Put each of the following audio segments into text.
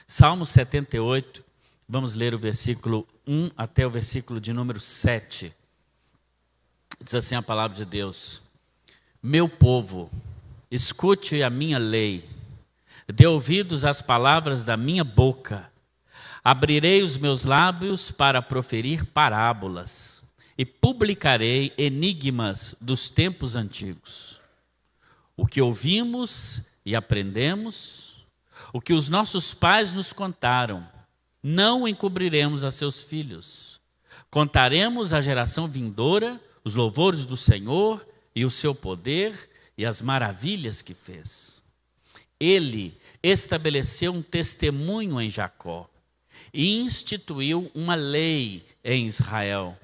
Salmo 78, vamos ler o versículo 1 até o versículo de número 7. Diz assim a palavra de Deus: Meu povo, escute a minha lei, dê ouvidos às palavras da minha boca. Abrirei os meus lábios para proferir parábolas e publicarei enigmas dos tempos antigos. O que ouvimos e aprendemos, o que os nossos pais nos contaram, não encobriremos a seus filhos. Contaremos à geração vindoura os louvores do Senhor e o seu poder e as maravilhas que fez. Ele estabeleceu um testemunho em Jacó e instituiu uma lei em Israel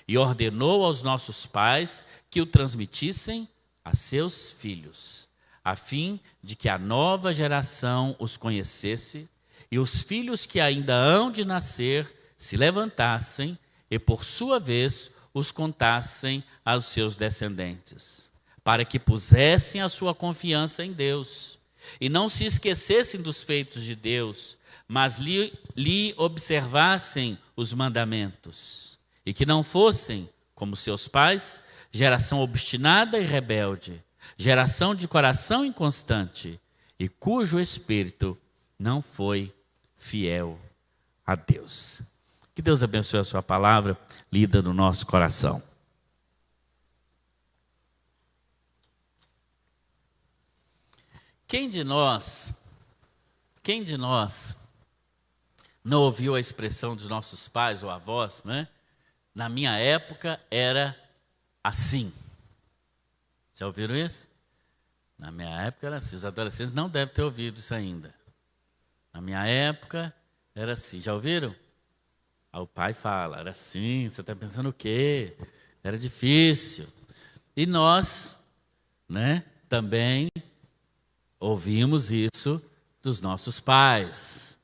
e ordenou aos nossos pais que o transmitissem a seus filhos, a fim de que a nova geração os conhecesse e os filhos que ainda hão de nascer se levantassem e, por sua vez, os contassem aos seus descendentes, para que pusessem a sua confiança em Deus e não se esquecessem dos feitos de Deus, mas lhe observassem os mandamentos, e que não fossem, como seus pais, geração obstinada e rebelde, geração de coração inconstante, e cujo espírito não foi fiel a Deus. Que Deus abençoe a sua palavra, lida no nosso coração. Quem de nós não ouviu a expressão dos nossos pais ou avós, né? Na minha época era assim. Já ouviram isso? Na minha época era assim. Os adolescentes não devem ter ouvido isso ainda. Na minha época era assim. Já ouviram? Aí o pai fala, era assim, você está pensando o quê? Era difícil. E nós, né, também ouvimos isso dos nossos pais.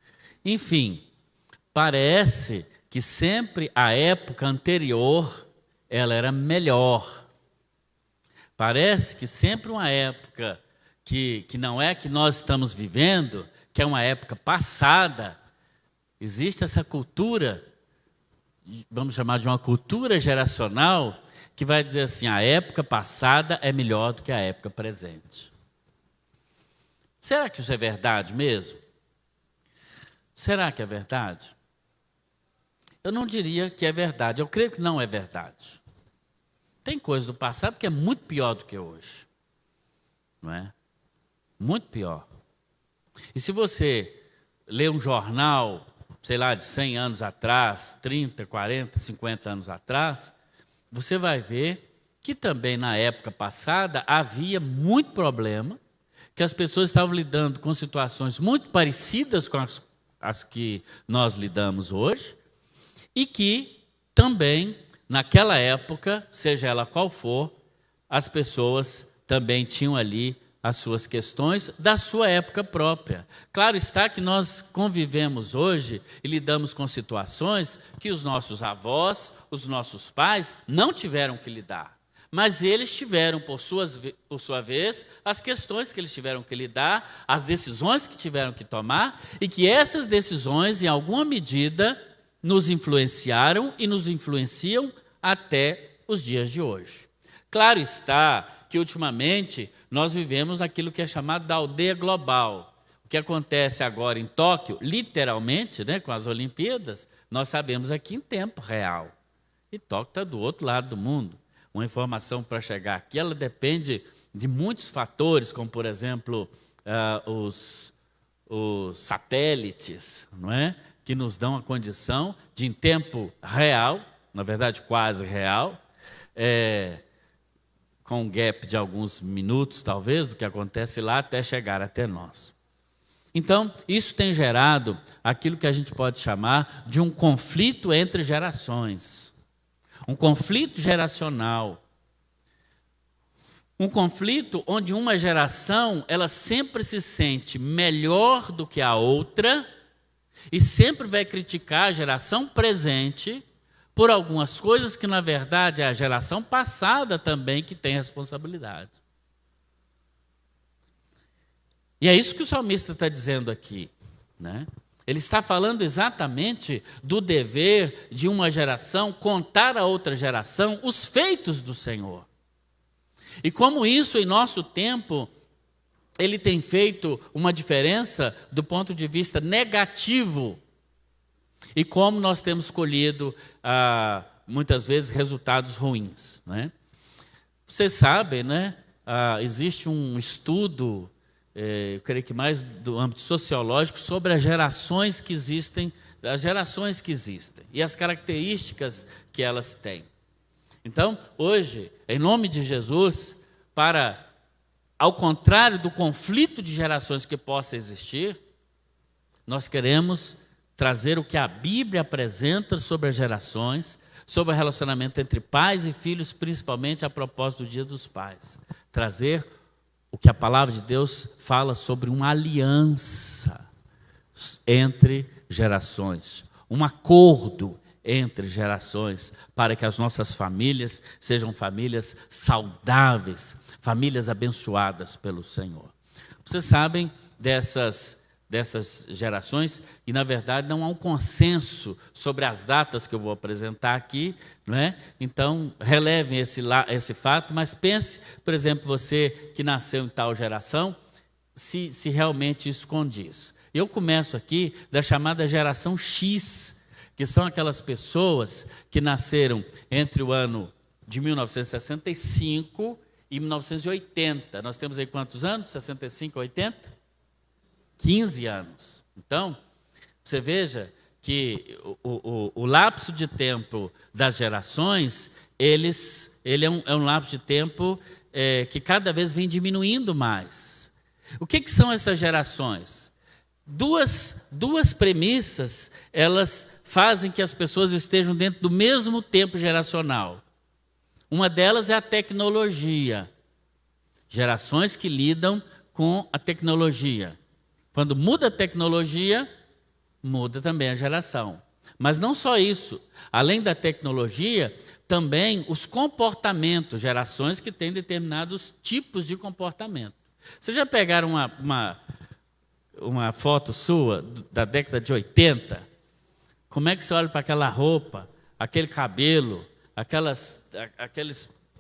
Enfim, parece que sempre a época anterior, ela era melhor. Parece que sempre uma época que não é que nós estamos vivendo, que é uma época passada, existe essa cultura, vamos chamar de uma cultura geracional, que vai dizer assim, a época passada é melhor do que a época presente. Será que isso é verdade mesmo? Será que é verdade? Eu não diria que é verdade, eu creio que não é verdade. Tem coisa do passado que é muito pior do que hoje, não é? Muito pior. E se você lê um jornal, sei lá, de 100 anos atrás, 30, 40, 50 anos atrás, você vai ver que também na época passada havia muito problema, que as pessoas estavam lidando com situações muito parecidas com as que nós lidamos hoje, e que também, naquela época, seja ela qual for, as pessoas também tinham ali as suas questões da sua época própria. Claro está que nós convivemos hoje e lidamos com situações que os nossos avós, os nossos pais não tiveram que lidar. Mas eles tiveram, por sua vez, as questões que eles tiveram que lidar, as decisões que tiveram que tomar, e que essas decisões, em alguma medida, nos influenciaram e nos influenciam até os dias de hoje. Claro está que, ultimamente, nós vivemos naquilo que é chamado da aldeia global. O que acontece agora em Tóquio, literalmente, né, com as Olimpíadas, nós sabemos aqui em tempo real. E Tóquio está do outro lado do mundo. Uma informação para chegar aqui, ela depende de muitos fatores, como, por exemplo, os satélites, não é? Que nos dão a condição de, em tempo real, na verdade quase real, com um gap de alguns minutos, talvez, do que acontece lá, até chegar até nós. Então, isso tem gerado aquilo que a gente pode chamar de um conflito entre gerações. Um conflito geracional. Um conflito onde uma geração, ela sempre se sente melhor do que a outra e sempre vai criticar a geração presente por algumas coisas que, na verdade, é a geração passada também que tem responsabilidade. E é isso que o salmista está dizendo aqui, né? Ele está falando exatamente do dever de uma geração contar a outra geração os feitos do Senhor. E como isso, em nosso tempo, ele tem feito uma diferença do ponto de vista negativo. E como nós temos colhido, muitas vezes, resultados ruins. Né? Vocês sabem, né? Existe um estudo, eu creio que mais do âmbito sociológico, sobre as gerações que existem e as características que elas têm. Então, hoje, em nome de Jesus, ao contrário do conflito de gerações que possa existir, nós queremos trazer o que a Bíblia apresenta sobre as gerações, sobre o relacionamento entre pais e filhos, principalmente a propósito do Dia dos Pais. Trazer o que a palavra de Deus fala sobre uma aliança entre gerações, um acordo entre gerações, para que as nossas famílias sejam famílias saudáveis, famílias abençoadas pelo Senhor. Vocês sabem dessas gerações, e na verdade não há um consenso sobre as datas que eu vou apresentar aqui, não é? Então relevem esse fato, mas pense, por exemplo, você que nasceu em tal geração, se realmente isso condiz. Eu começo aqui da chamada geração X, que são aquelas pessoas que nasceram entre o ano de 1965 e 1980. Nós temos aí quantos anos? 65 a 80? 15 anos. Então, você veja que o lapso de tempo das gerações, ele é um lapso de tempo que cada vez vem diminuindo mais. O que são essas gerações? Duas premissas, elas fazem que as pessoas estejam dentro do mesmo tempo geracional. Uma delas é a tecnologia. Gerações que lidam com a tecnologia. Quando muda a tecnologia, muda também a geração. Mas não só isso. Além da tecnologia, também os comportamentos, gerações que têm determinados tipos de comportamento. Vocês já pegaram uma foto sua da década de 80? Como é que você olha para aquela roupa, aquele cabelo, aquelas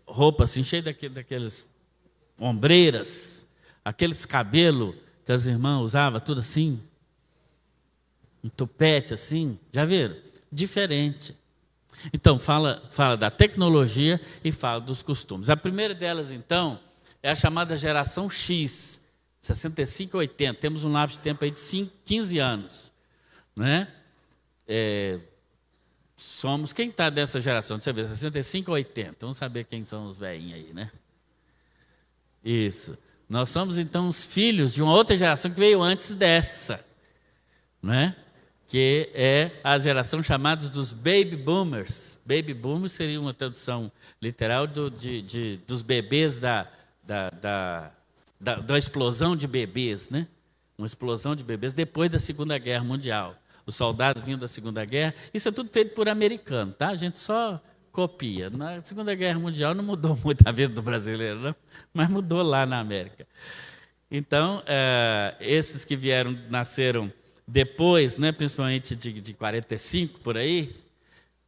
roupas assim, cheias daqueles ombreiras, aqueles cabelos que as irmãs usavam, tudo assim, um tupete assim, já viram? Diferente. Então, fala da tecnologia e fala dos costumes. A primeira delas, então, é a chamada geração X, 65 a 80. Temos um lapso de tempo aí de 15 anos. Né? Quem está dessa geração? Deixa eu ver, 65 a 80. Vamos saber quem são os velhinhos aí, né? Isso. Nós somos, então, os filhos de uma outra geração que veio antes dessa, né? Que é a geração chamada dos Baby Boomers. Baby Boomers seria uma tradução literal dos bebês da explosão de bebês, né? Uma explosão de bebês depois da Segunda Guerra Mundial. Os soldados vinham da Segunda Guerra. Isso é tudo feito por americano, tá? A gente só copia. Na Segunda Guerra Mundial não mudou muito a vida do brasileiro, não, mas mudou lá na América. Então, esses que nasceram depois, né, principalmente de 45, por aí,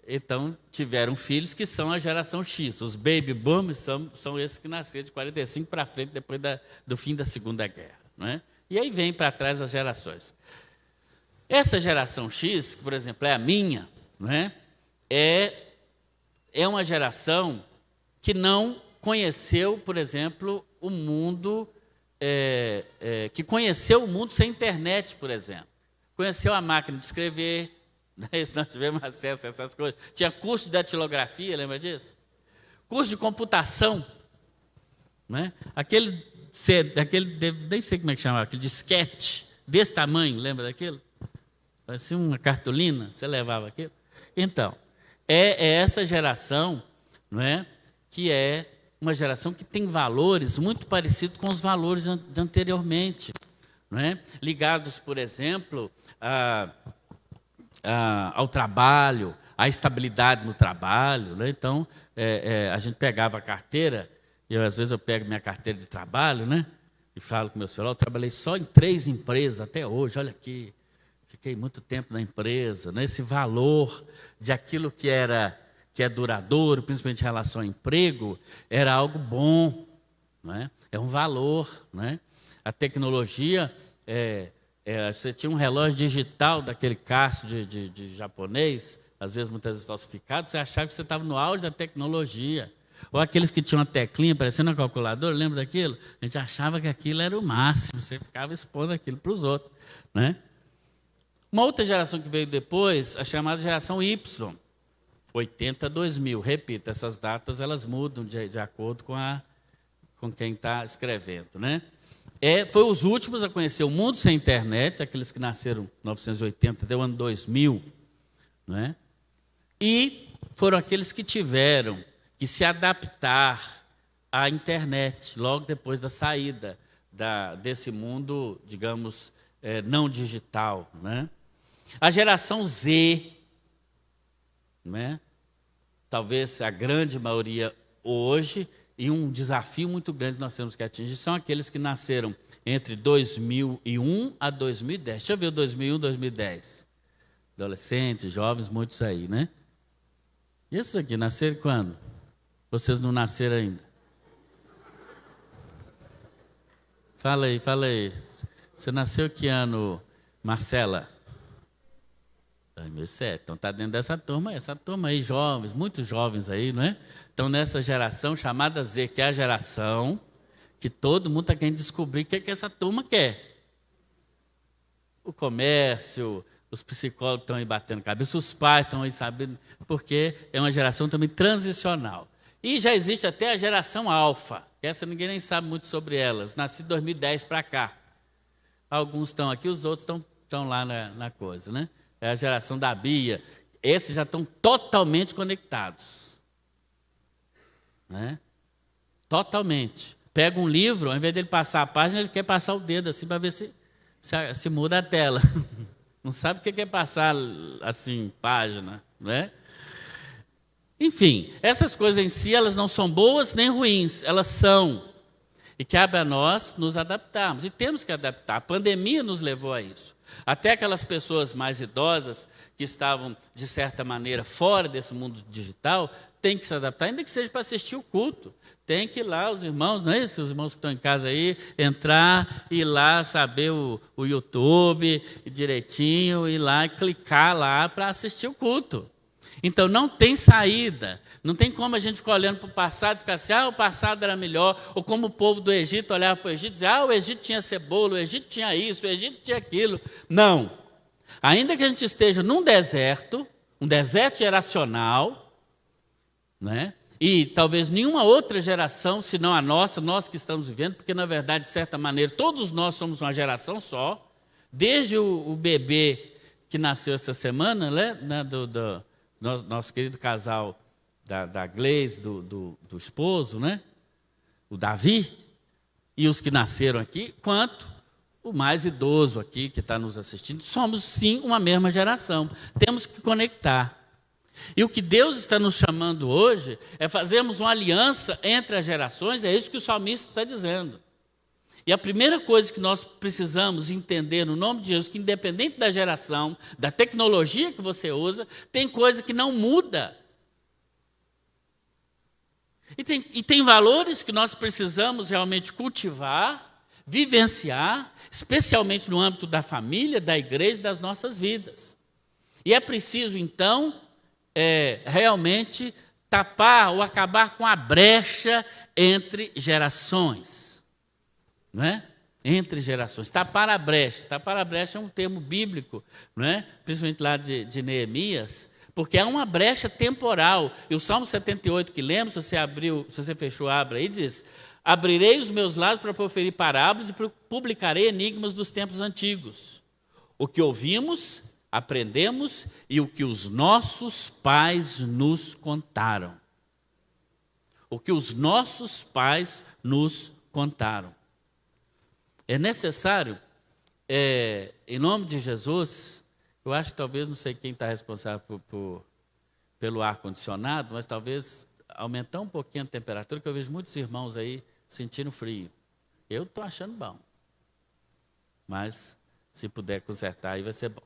então tiveram filhos que são a geração X. Os baby boomers são esses que nasceram de 45 para frente, depois do fim da Segunda Guerra. Né? E aí vem para trás as gerações. Essa geração X, que, por exemplo, é a minha, né, é uma geração que não conheceu, por exemplo, o mundo, que conheceu o mundo sem internet, por exemplo. Conheceu a máquina de escrever, nós tivemos acesso a essas coisas. Tinha curso de datilografia, lembra disso? Curso de computação. Né? Aquele, nem sei como é que chamava, aquele disquete, desse tamanho, lembra daquilo? Parecia uma cartolina, você levava aquilo. Então, é essa geração, não é, que é uma geração que tem valores muito parecidos com os valores de anteriormente, não é? Ligados, por exemplo, ao trabalho, à estabilidade no trabalho. Né? Então, a gente pegava a carteira, e às vezes eu pego minha carteira de trabalho, né? E falo com meus filhos, eu trabalhei só em 3 empresas até hoje, olha aqui, que fiquei muito tempo na empresa, né? Esse valor de aquilo que é duradouro, principalmente em relação ao emprego, era algo bom, né? É um valor, né? A tecnologia, você tinha um relógio digital daquele caço de japonês, às vezes, muitas vezes falsificado, você achava que você estava no auge da tecnologia. Ou aqueles que tinham uma teclinha parecendo uma calculadora, lembra daquilo? A gente achava que aquilo era o máximo, você ficava expondo aquilo para os outros, né? Uma outra geração que veio depois, a chamada geração Y, 80 a 2000. Repito, essas datas elas mudam de acordo com quem está escrevendo, né? Foi os últimos a conhecer o mundo sem internet, aqueles que nasceram em 1980 até o ano 2000, né? E foram aqueles que tiveram que se adaptar à internet logo depois da saída desse mundo, digamos, não digital, né? A geração Z, né? Talvez a grande maioria hoje, e um desafio muito grande que nós temos que atingir, são aqueles que nasceram entre 2001 a 2010. Deixa eu ver o 2001, 2010. Adolescentes, jovens, muitos aí, né? E esses aqui, nasceram quando? Vocês não nasceram ainda? Fala aí, fala aí. Você nasceu que ano, Marcela? 2007. Então está dentro dessa turma aí, jovens, muitos jovens aí, não é? Estão nessa geração chamada Z, que é a geração que todo mundo está querendo descobrir o que essa turma quer. O comércio, os psicólogos estão aí batendo cabeça, os pais estão aí sabendo, porque é uma geração também transicional. E já existe até a geração alfa, que essa ninguém nem sabe muito sobre elas, nasci de 2010 para cá. Alguns estão aqui, os outros estão lá na coisa, né? É a geração da Bia. Esses já estão totalmente conectados, né? Totalmente. Pega um livro, ao invés dele passar a página, ele quer passar o dedo assim para ver se muda a tela. Não sabe o que é passar assim, página, né? Enfim, essas coisas em si, elas não são boas nem ruins, elas são. E cabe a nós nos adaptarmos. E temos que adaptar. A pandemia nos levou a isso. Até aquelas pessoas mais idosas que estavam, de certa maneira, fora desse mundo digital, têm que se adaptar, ainda que seja para assistir o culto. Tem que ir lá, os irmãos, não é isso? Os irmãos que estão em casa aí, entrar, ir lá, saber o YouTube direitinho, ir lá e clicar lá para assistir o culto. Então, não tem saída. Não tem como a gente ficar olhando para o passado e ficar assim, o passado era melhor. Ou como o povo do Egito olhava para o Egito e dizia, o Egito tinha cebola, o Egito tinha isso, o Egito tinha aquilo. Não. Ainda que a gente esteja num deserto, um deserto geracional, né? E talvez nenhuma outra geração, senão a nossa, nós que estamos vivendo, porque, na verdade, de certa maneira, todos nós somos uma geração só, desde o bebê que nasceu essa semana, né, do nosso querido casal da Gleice, do esposo, né, o Davi, e os que nasceram aqui, quanto o mais idoso aqui que está nos assistindo, somos sim uma mesma geração. Temos que conectar. E o que Deus está nos chamando hoje é fazermos uma aliança entre as gerações, é isso que o salmista está dizendo. E a primeira coisa que nós precisamos entender no nome de Jesus, que independente da geração, da tecnologia que você usa, tem coisa que não muda. E tem valores que nós precisamos realmente cultivar, vivenciar, especialmente no âmbito da família, da igreja, das nossas vidas. E é preciso, então, realmente tapar ou acabar com a brecha entre gerações. Não é? Entre gerações. Tapar a brecha. Tapar a brecha é um termo bíblico, não é? Principalmente lá de Neemias, porque é uma brecha temporal. E o Salmo 78 que lemos, se você fechou, abre aí, diz: abrirei os meus lábios para proferir parábolas e publicarei enigmas dos tempos antigos. O que ouvimos, aprendemos e o que os nossos pais nos contaram. O que os nossos pais nos contaram. É necessário, em nome de Jesus, eu acho que talvez, não sei quem está responsável pelo ar-condicionado, mas talvez aumentar um pouquinho a temperatura, que eu vejo muitos irmãos aí sentindo frio. Eu estou achando bom. Mas, se puder consertar, aí vai ser bom.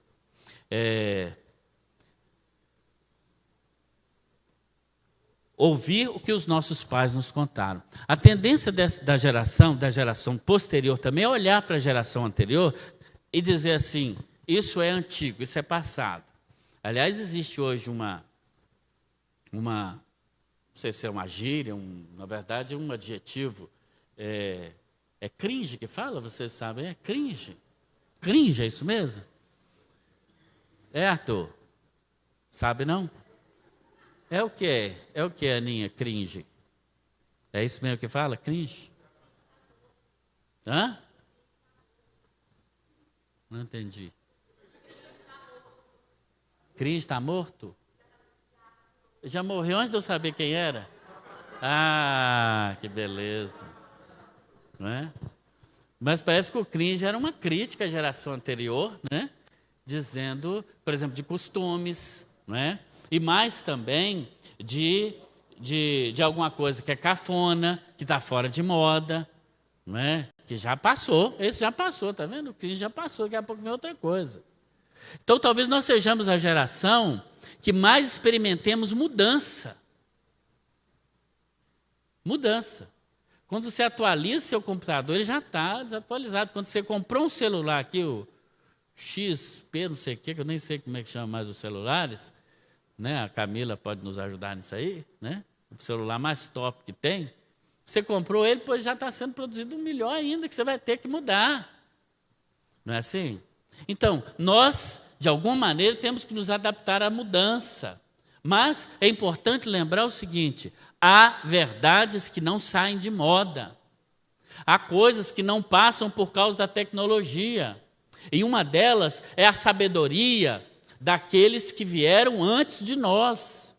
Ouvir o que os nossos pais nos contaram. A tendência da geração posterior também é olhar para a geração anterior e dizer assim, isso é antigo, isso é passado. Aliás, existe hoje não sei se é uma gíria, na verdade um adjetivo, é cringe que fala, vocês sabem, é cringe. Cringe, é isso mesmo? Arthur? Sabe não? É o que, Aninha, cringe? É isso mesmo que fala, cringe? Hã? Não entendi. Cringe está morto? Já morreu antes de eu saber quem era? Ah, que beleza. Não é? Mas parece que o cringe era uma crítica à geração anterior, né? Dizendo, por exemplo, de costumes, não é? E mais também de alguma coisa que é cafona, que está fora de moda, não é? Que já passou, esse já passou, está vendo? O cringe já passou, daqui a pouco vem outra coisa. Então, talvez nós sejamos a geração que mais experimentemos mudança. Mudança. Quando você atualiza seu computador, ele já está desatualizado. Quando você comprou um celular aqui, o XP, não sei o quê, que eu nem sei como é que chama mais os celulares, né? A Camila pode nos ajudar nisso aí, né? O celular mais top que tem. Você comprou ele, pois já está sendo produzido um melhor ainda, que você vai ter que mudar. Não é assim? Então, nós, de alguma maneira, temos que nos adaptar à mudança. Mas é importante lembrar o seguinte, há verdades que não saem de moda. Há coisas que não passam por causa da tecnologia. E uma delas é a sabedoria daqueles que vieram antes de nós.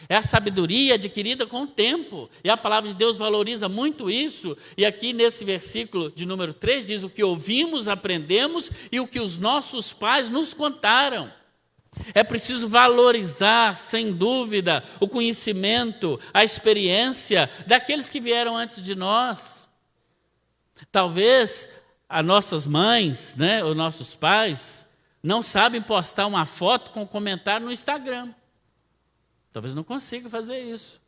É a sabedoria adquirida com o tempo. E a palavra de Deus valoriza muito isso. E aqui nesse versículo de número 3 diz o que ouvimos, aprendemos e o que os nossos pais nos contaram. É preciso valorizar, sem dúvida, o conhecimento, a experiência daqueles que vieram antes de nós. Talvez as nossas mães, né, os nossos pais, não sabem postar uma foto com comentário no Instagram. Talvez não consiga fazer isso.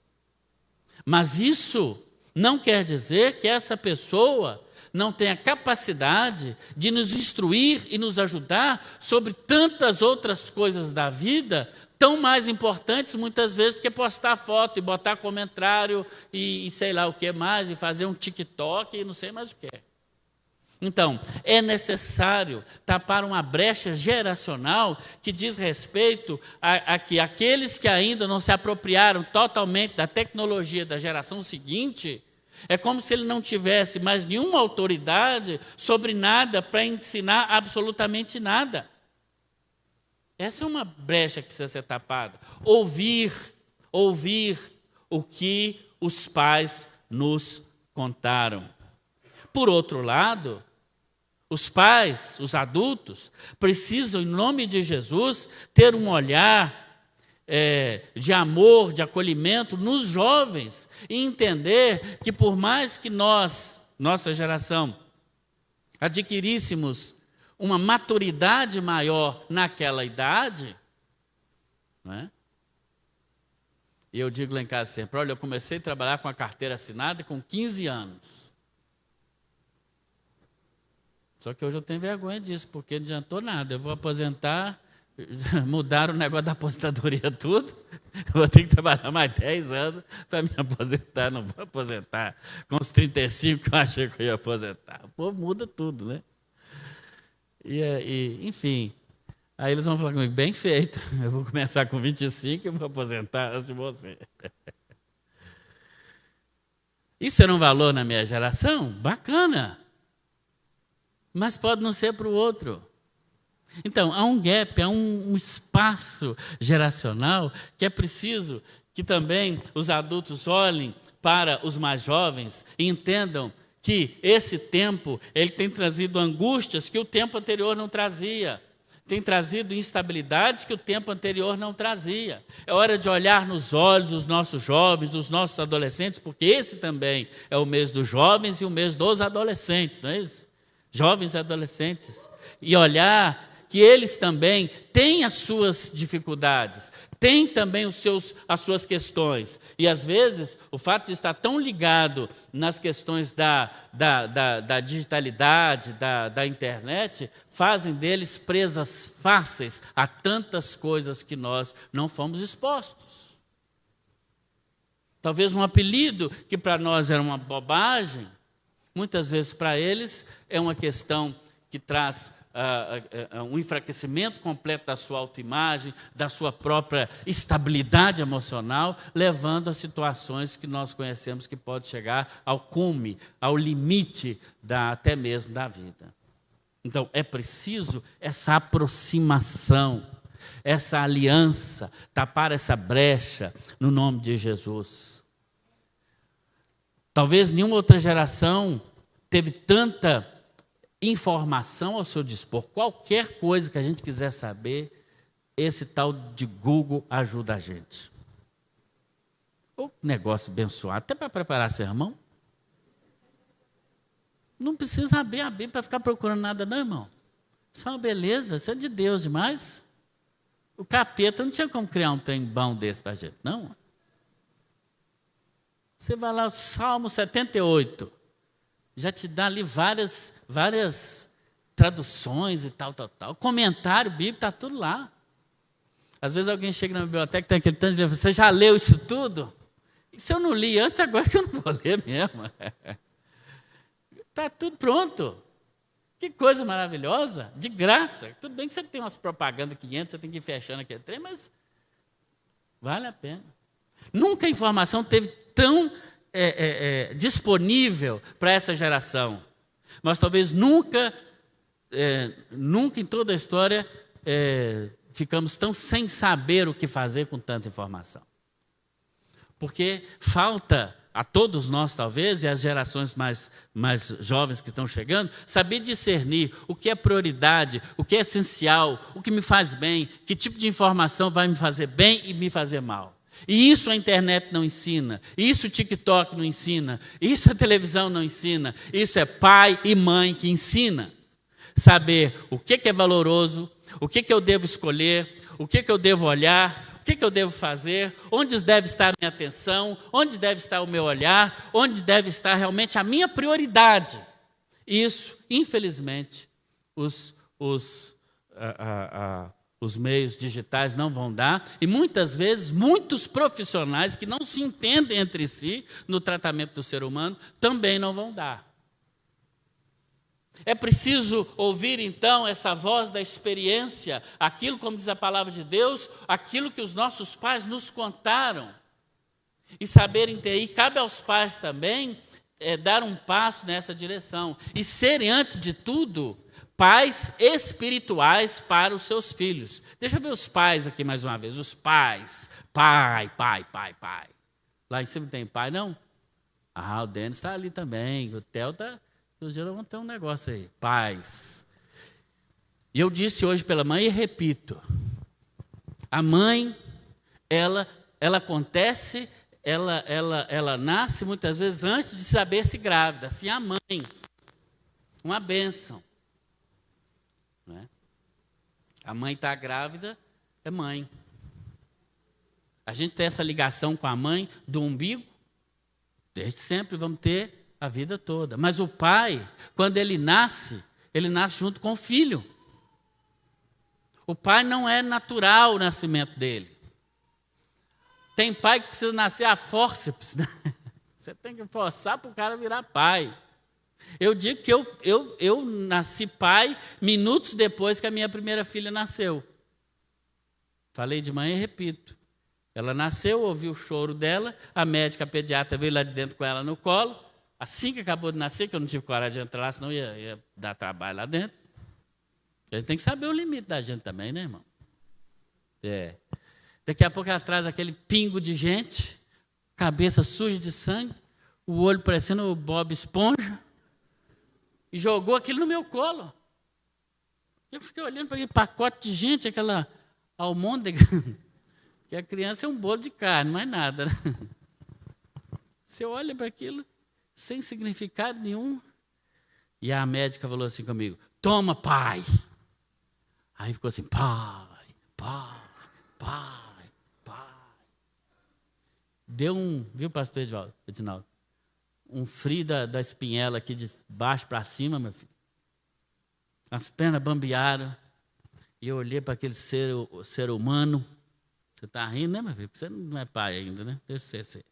Mas isso não quer dizer que essa pessoa não tenha capacidade de nos instruir e nos ajudar sobre tantas outras coisas da vida, tão mais importantes muitas vezes do que postar foto e botar comentário e sei lá o que mais, e fazer um TikTok e não sei mais o que. Então, é necessário tapar uma brecha geracional que diz respeito a que aqueles que ainda não se apropriaram totalmente da tecnologia da geração seguinte, é como se ele não tivesse mais nenhuma autoridade sobre nada para ensinar absolutamente nada. Essa é uma brecha que precisa ser tapada. Ouvir o que os pais nos contaram. Por outro lado, os pais, os adultos, precisam, em nome de Jesus, ter um olhar de amor, de acolhimento nos jovens e entender que por mais que nós, nossa geração, adquiríssemos uma maturidade maior naquela idade, não é? E eu digo lá em casa sempre, olha, eu comecei a trabalhar com a carteira assinada com 15 anos. Só que hoje eu tenho vergonha disso, porque não adiantou nada. Eu vou aposentar, mudaram o negócio da aposentadoria tudo, eu vou ter que trabalhar mais 10 anos para me aposentar. Não vou aposentar com os 35 que eu achei que eu ia aposentar. O povo muda tudo, né? Enfim, aí eles vão falar comigo, bem feito, eu vou começar com 25 e vou aposentar antes de você. Isso era um valor na minha geração? Bacana. Mas pode não ser para o outro. Então, há um gap, há um espaço geracional que é preciso que também os adultos olhem para os mais jovens e entendam que esse tempo ele tem trazido angústias que o tempo anterior não trazia. Tem trazido instabilidades que o tempo anterior não trazia. É hora de olhar nos olhos dos nossos jovens, dos nossos adolescentes, porque esse também é o mês dos jovens e o mês dos adolescentes, não é isso? Jovens e adolescentes, e olhar que eles também têm as suas dificuldades, têm também as suas questões. E, às vezes, o fato de estar tão ligado nas questões da digitalidade, da internet, fazem deles presas fáceis a tantas coisas que nós não fomos expostos. Talvez um apelido que para nós era uma bobagem, muitas vezes para eles é uma questão que traz um enfraquecimento completo da sua autoimagem, da sua própria estabilidade emocional, levando a situações que nós conhecemos que pode chegar ao cume, ao limite até mesmo da vida. Então, é preciso essa aproximação, essa aliança, tapar essa brecha no nome de Jesus. Talvez nenhuma outra geração teve tanta informação ao seu dispor. Qualquer coisa que a gente quiser saber, esse tal de Google ajuda a gente. O negócio abençoado, até para preparar sermão. Não precisa abrir a Bíblia para ficar procurando nada, não, irmão. Isso é uma beleza, isso é de Deus demais. O capeta não tinha como criar um trem bom desse para a gente, não. Você vai lá, o Salmo 78, já te dá ali várias traduções e tal. Comentário bíblico, está tudo lá. Às vezes alguém chega na biblioteca, tem aquele tanto de livro, você já leu isso tudo? E se eu não li antes, agora que eu não vou ler mesmo. Está tudo pronto. Que coisa maravilhosa, de graça. Tudo bem que você tem umas propagandas 500, você tem que ir fechando aquele trem, mas vale a pena. Nunca a informação teve tão disponível para essa geração. Mas talvez nunca em toda a história ficamos tão sem saber o que fazer com tanta informação. Porque falta a todos nós, talvez, e às gerações mais jovens que estão chegando, saber discernir o que é prioridade, o que é essencial, o que me faz bem, que tipo de informação vai me fazer bem e me fazer mal. E isso a internet não ensina, isso o TikTok não ensina, isso a televisão não ensina, isso é pai e mãe que ensina. Saber o que é valoroso, o que eu devo escolher, o que eu devo olhar, o que eu devo fazer, onde deve estar a minha atenção, onde deve estar o meu olhar, onde deve estar realmente a minha prioridade. Isso, infelizmente, os meios digitais não vão dar, e muitas vezes muitos profissionais que não se entendem entre si no tratamento do ser humano também não vão dar. É preciso ouvir, então, essa voz da experiência, aquilo, como diz a palavra de Deus, aquilo que os nossos pais nos contaram, e saberem ter, e cabe aos pais também dar um passo nessa direção, e serem, antes de tudo, pais espirituais para os seus filhos. Deixa eu ver os pais aqui mais uma vez, os pais, pai. Lá em cima tem pai, não? Ah, o Denis está ali também, o Theo está... Os dias vão ter um negócio aí, paz. E eu disse hoje pela manhã e repito, a mãe, ela acontece, ela nasce muitas vezes antes de saber-se grávida, assim a mãe, uma bênção. Né? A mãe está grávida, é mãe. A gente tem essa ligação com a mãe do umbigo, desde sempre vamos ter a vida toda. Mas o pai, quando ele nasce junto com o filho. O pai não é natural o nascimento dele. Tem pai que precisa nascer a fórceps. Né? Você tem que forçar para o cara virar pai. Eu digo que eu nasci pai minutos depois que a minha primeira filha nasceu. Falei de manhã e repito. Ela nasceu, ouvi o choro dela, a médica, a pediatra veio lá de dentro com ela no colo. Assim que acabou de nascer, que eu não tive coragem de entrar lá, senão ia dar trabalho lá dentro. A gente tem que saber o limite da gente também, né, irmão? Daqui a pouco ela traz aquele pingo de gente, cabeça suja de sangue, o olho parecendo o Bob Esponja, e jogou aquilo no meu colo. Eu fiquei olhando para aquele pacote de gente, aquela almôndega, que a criança é um bolo de carne, mais nada. Né? Você olha para aquilo, sem significado nenhum. E a médica falou assim comigo, toma, pai. Aí ficou assim, pai, pai, pai, pai. Deu viu, pastor Edinaldo? Um frio da espinhela aqui de baixo para cima, meu filho. As pernas bambearam. E eu olhei para aquele ser humano. Você está rindo, né, meu filho? Porque você não é pai ainda, né? Deixa você ser.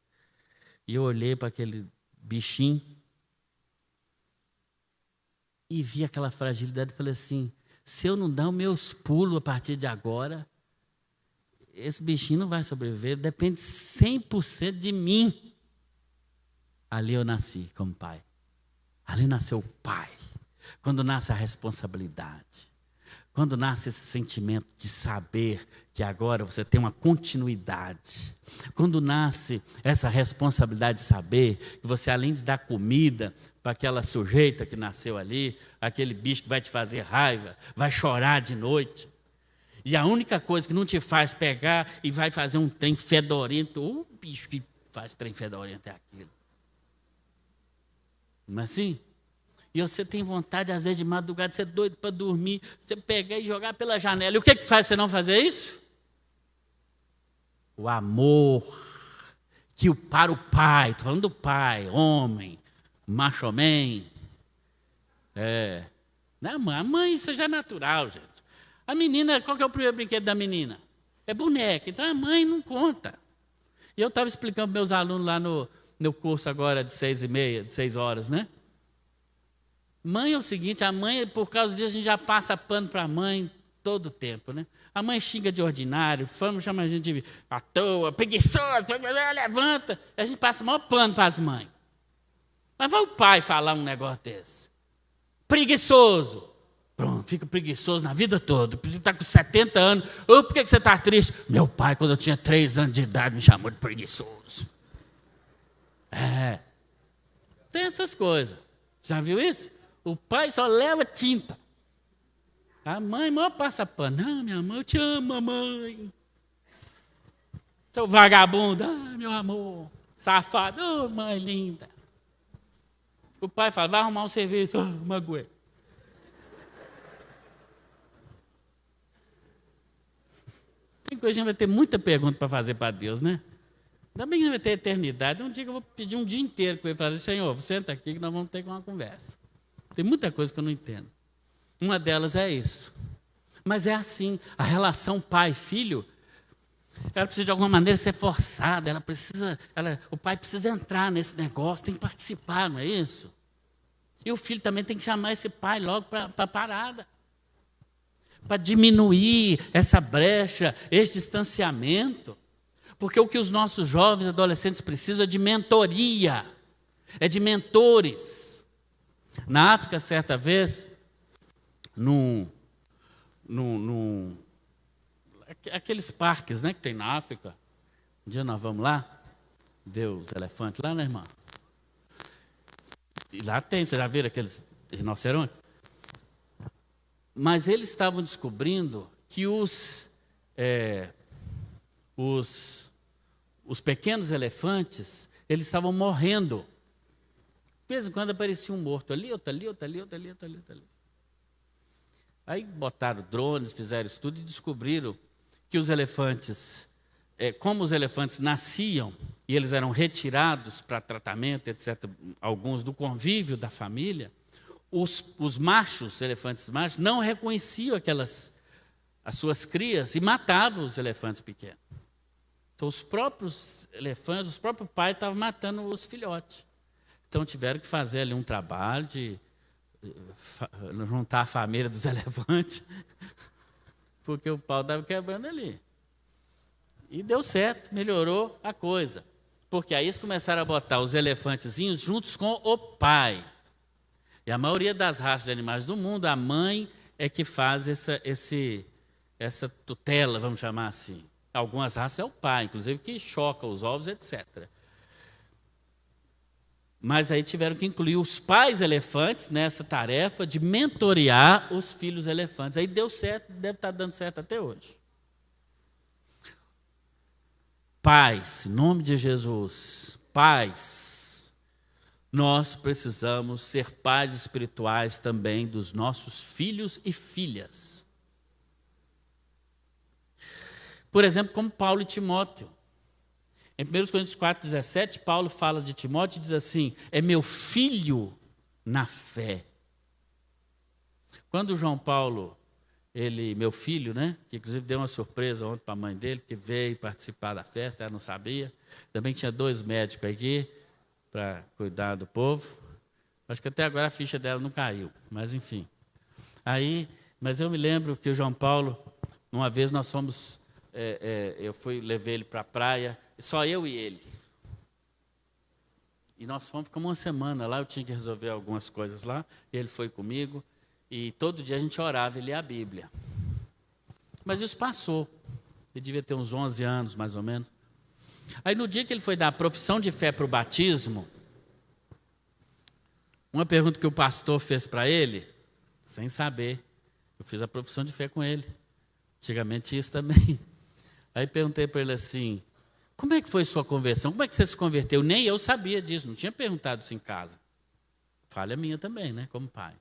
E eu olhei para aquele bichinho. E vi aquela fragilidade e falei assim, se eu não dar os meus pulos a partir de agora, esse bichinho não vai sobreviver, depende 100% de mim. Ali eu nasci como pai. Ali nasceu o pai. Quando nasce a responsabilidade. Quando nasce esse sentimento de saber que agora você tem uma continuidade. Quando nasce essa responsabilidade de saber que você, além de dar comida para aquela sujeita que nasceu ali, aquele bicho que vai te fazer raiva, vai chorar de noite. E a única coisa que não te faz pegar e vai fazer um trem fedorento, o bicho que faz trem fedorento é aquilo. Não é assim? E você tem vontade, às vezes, de madrugada, você é doido para dormir, você pegar e jogar pela janela. E o que faz você não fazer isso? O amor que para o pai, estou falando do pai, homem, macho man. Não, a mãe, isso já é natural, gente. A menina, qual que é o primeiro brinquedo da menina? É boneca, então a mãe não conta. E eu estava explicando para meus alunos lá no curso agora de 6h30, de 6 horas, né? Mãe é o seguinte, a mãe, por causa disso, a gente já passa pano para a mãe todo o tempo, né? A mãe xinga de ordinário, chama a gente de à toa, preguiçoso, levanta. A gente passa o maior pano para as mães. Mas vai o pai falar um negócio desse. Preguiçoso. Pronto, fica preguiçoso na vida toda. Você está com 70 anos. Por que você está triste? Meu pai, quando eu tinha 3 anos de idade, me chamou de preguiçoso. Tem essas coisas. Já viu isso? O pai só leva tinta. A mãe maior passa pano. Não, minha mãe, eu te amo, mamãe. Seu vagabundo, meu amor. Safado, mãe linda. O pai fala, vai arrumar um serviço. Magoei. Tem coisa que a gente vai ter muita pergunta para fazer para Deus, né? Ainda bem que vai ter eternidade. Um dia que eu vou pedir um dia inteiro com ele, fazer, Senhor, senta aqui que nós vamos ter uma conversa. Tem muita coisa que eu não entendo. Uma delas é isso. Mas é assim, a relação pai-filho, ela precisa de alguma maneira ser forçada, o pai precisa entrar nesse negócio, tem que participar, não é isso? E o filho também tem que chamar esse pai logo para a parada. Para diminuir essa brecha, esse distanciamento. Porque o que os nossos jovens adolescentes precisam é de mentoria, é de mentores. Na África, certa vez, aqueles parques, né, que tem na África, um dia nós vamos lá, ver os elefantes lá, né, irmã? E lá tem, você já viram aqueles rinocerontes? Mas eles estavam descobrindo que os pequenos elefantes, eles estavam morrendo. De vez em quando aparecia um morto ali, outro ali, outro ali, outro ali, outro ali, outro ali. Aí botaram drones, fizeram estudo e descobriram que os elefantes, como os elefantes nasciam e eles eram retirados para tratamento, etc., alguns do convívio da família, os machos, elefantes machos, não reconheciam as suas crias e matavam os elefantes pequenos. Então, os próprios elefantes, os próprios pais estavam matando os filhotes. Então, tiveram que fazer ali um trabalho de juntar a família dos elefantes, porque o pau estava quebrando ali. E deu certo, melhorou a coisa. Porque aí eles começaram a botar os elefantezinhos juntos com o pai. E a maioria das raças de animais do mundo, a mãe é que faz essa tutela, vamos chamar assim. Algumas raças é o pai, inclusive, que choca os ovos, etc. Mas aí tiveram que incluir os pais elefantes nessa tarefa de mentorear os filhos elefantes. Aí deu certo, deve estar dando certo até hoje. Pais, em nome de Jesus, pais, nós precisamos ser pais espirituais também dos nossos filhos e filhas. Por exemplo, como Paulo e Timóteo. Em 1 Coríntios 4,17, Paulo fala de Timóteo e diz assim: é meu filho na fé. Quando João Paulo, meu filho, né, que inclusive deu uma surpresa ontem para a mãe dele, que veio participar da festa, ela não sabia. Também tinha 2 médicos aqui para cuidar do povo. Acho que até agora a ficha dela não caiu, mas enfim. Mas eu me lembro que o João Paulo, uma vez nós fomos, levei ele para a praia, só eu e ele. E nós ficamos uma semana lá, eu tinha que resolver algumas coisas lá, ele foi comigo. E todo dia a gente orava e lia a Bíblia. Mas isso passou. Ele devia ter uns 11 anos, mais ou menos. Aí no dia que ele foi dar a profissão de fé para o batismo, uma pergunta que o pastor fez para ele, sem saber, eu fiz a profissão de fé com ele. Antigamente isso também. Aí perguntei para ele assim: como é que foi sua conversão? Como é que você se converteu? Nem eu sabia disso, não tinha perguntado isso em casa. Falha minha também, né, como pai.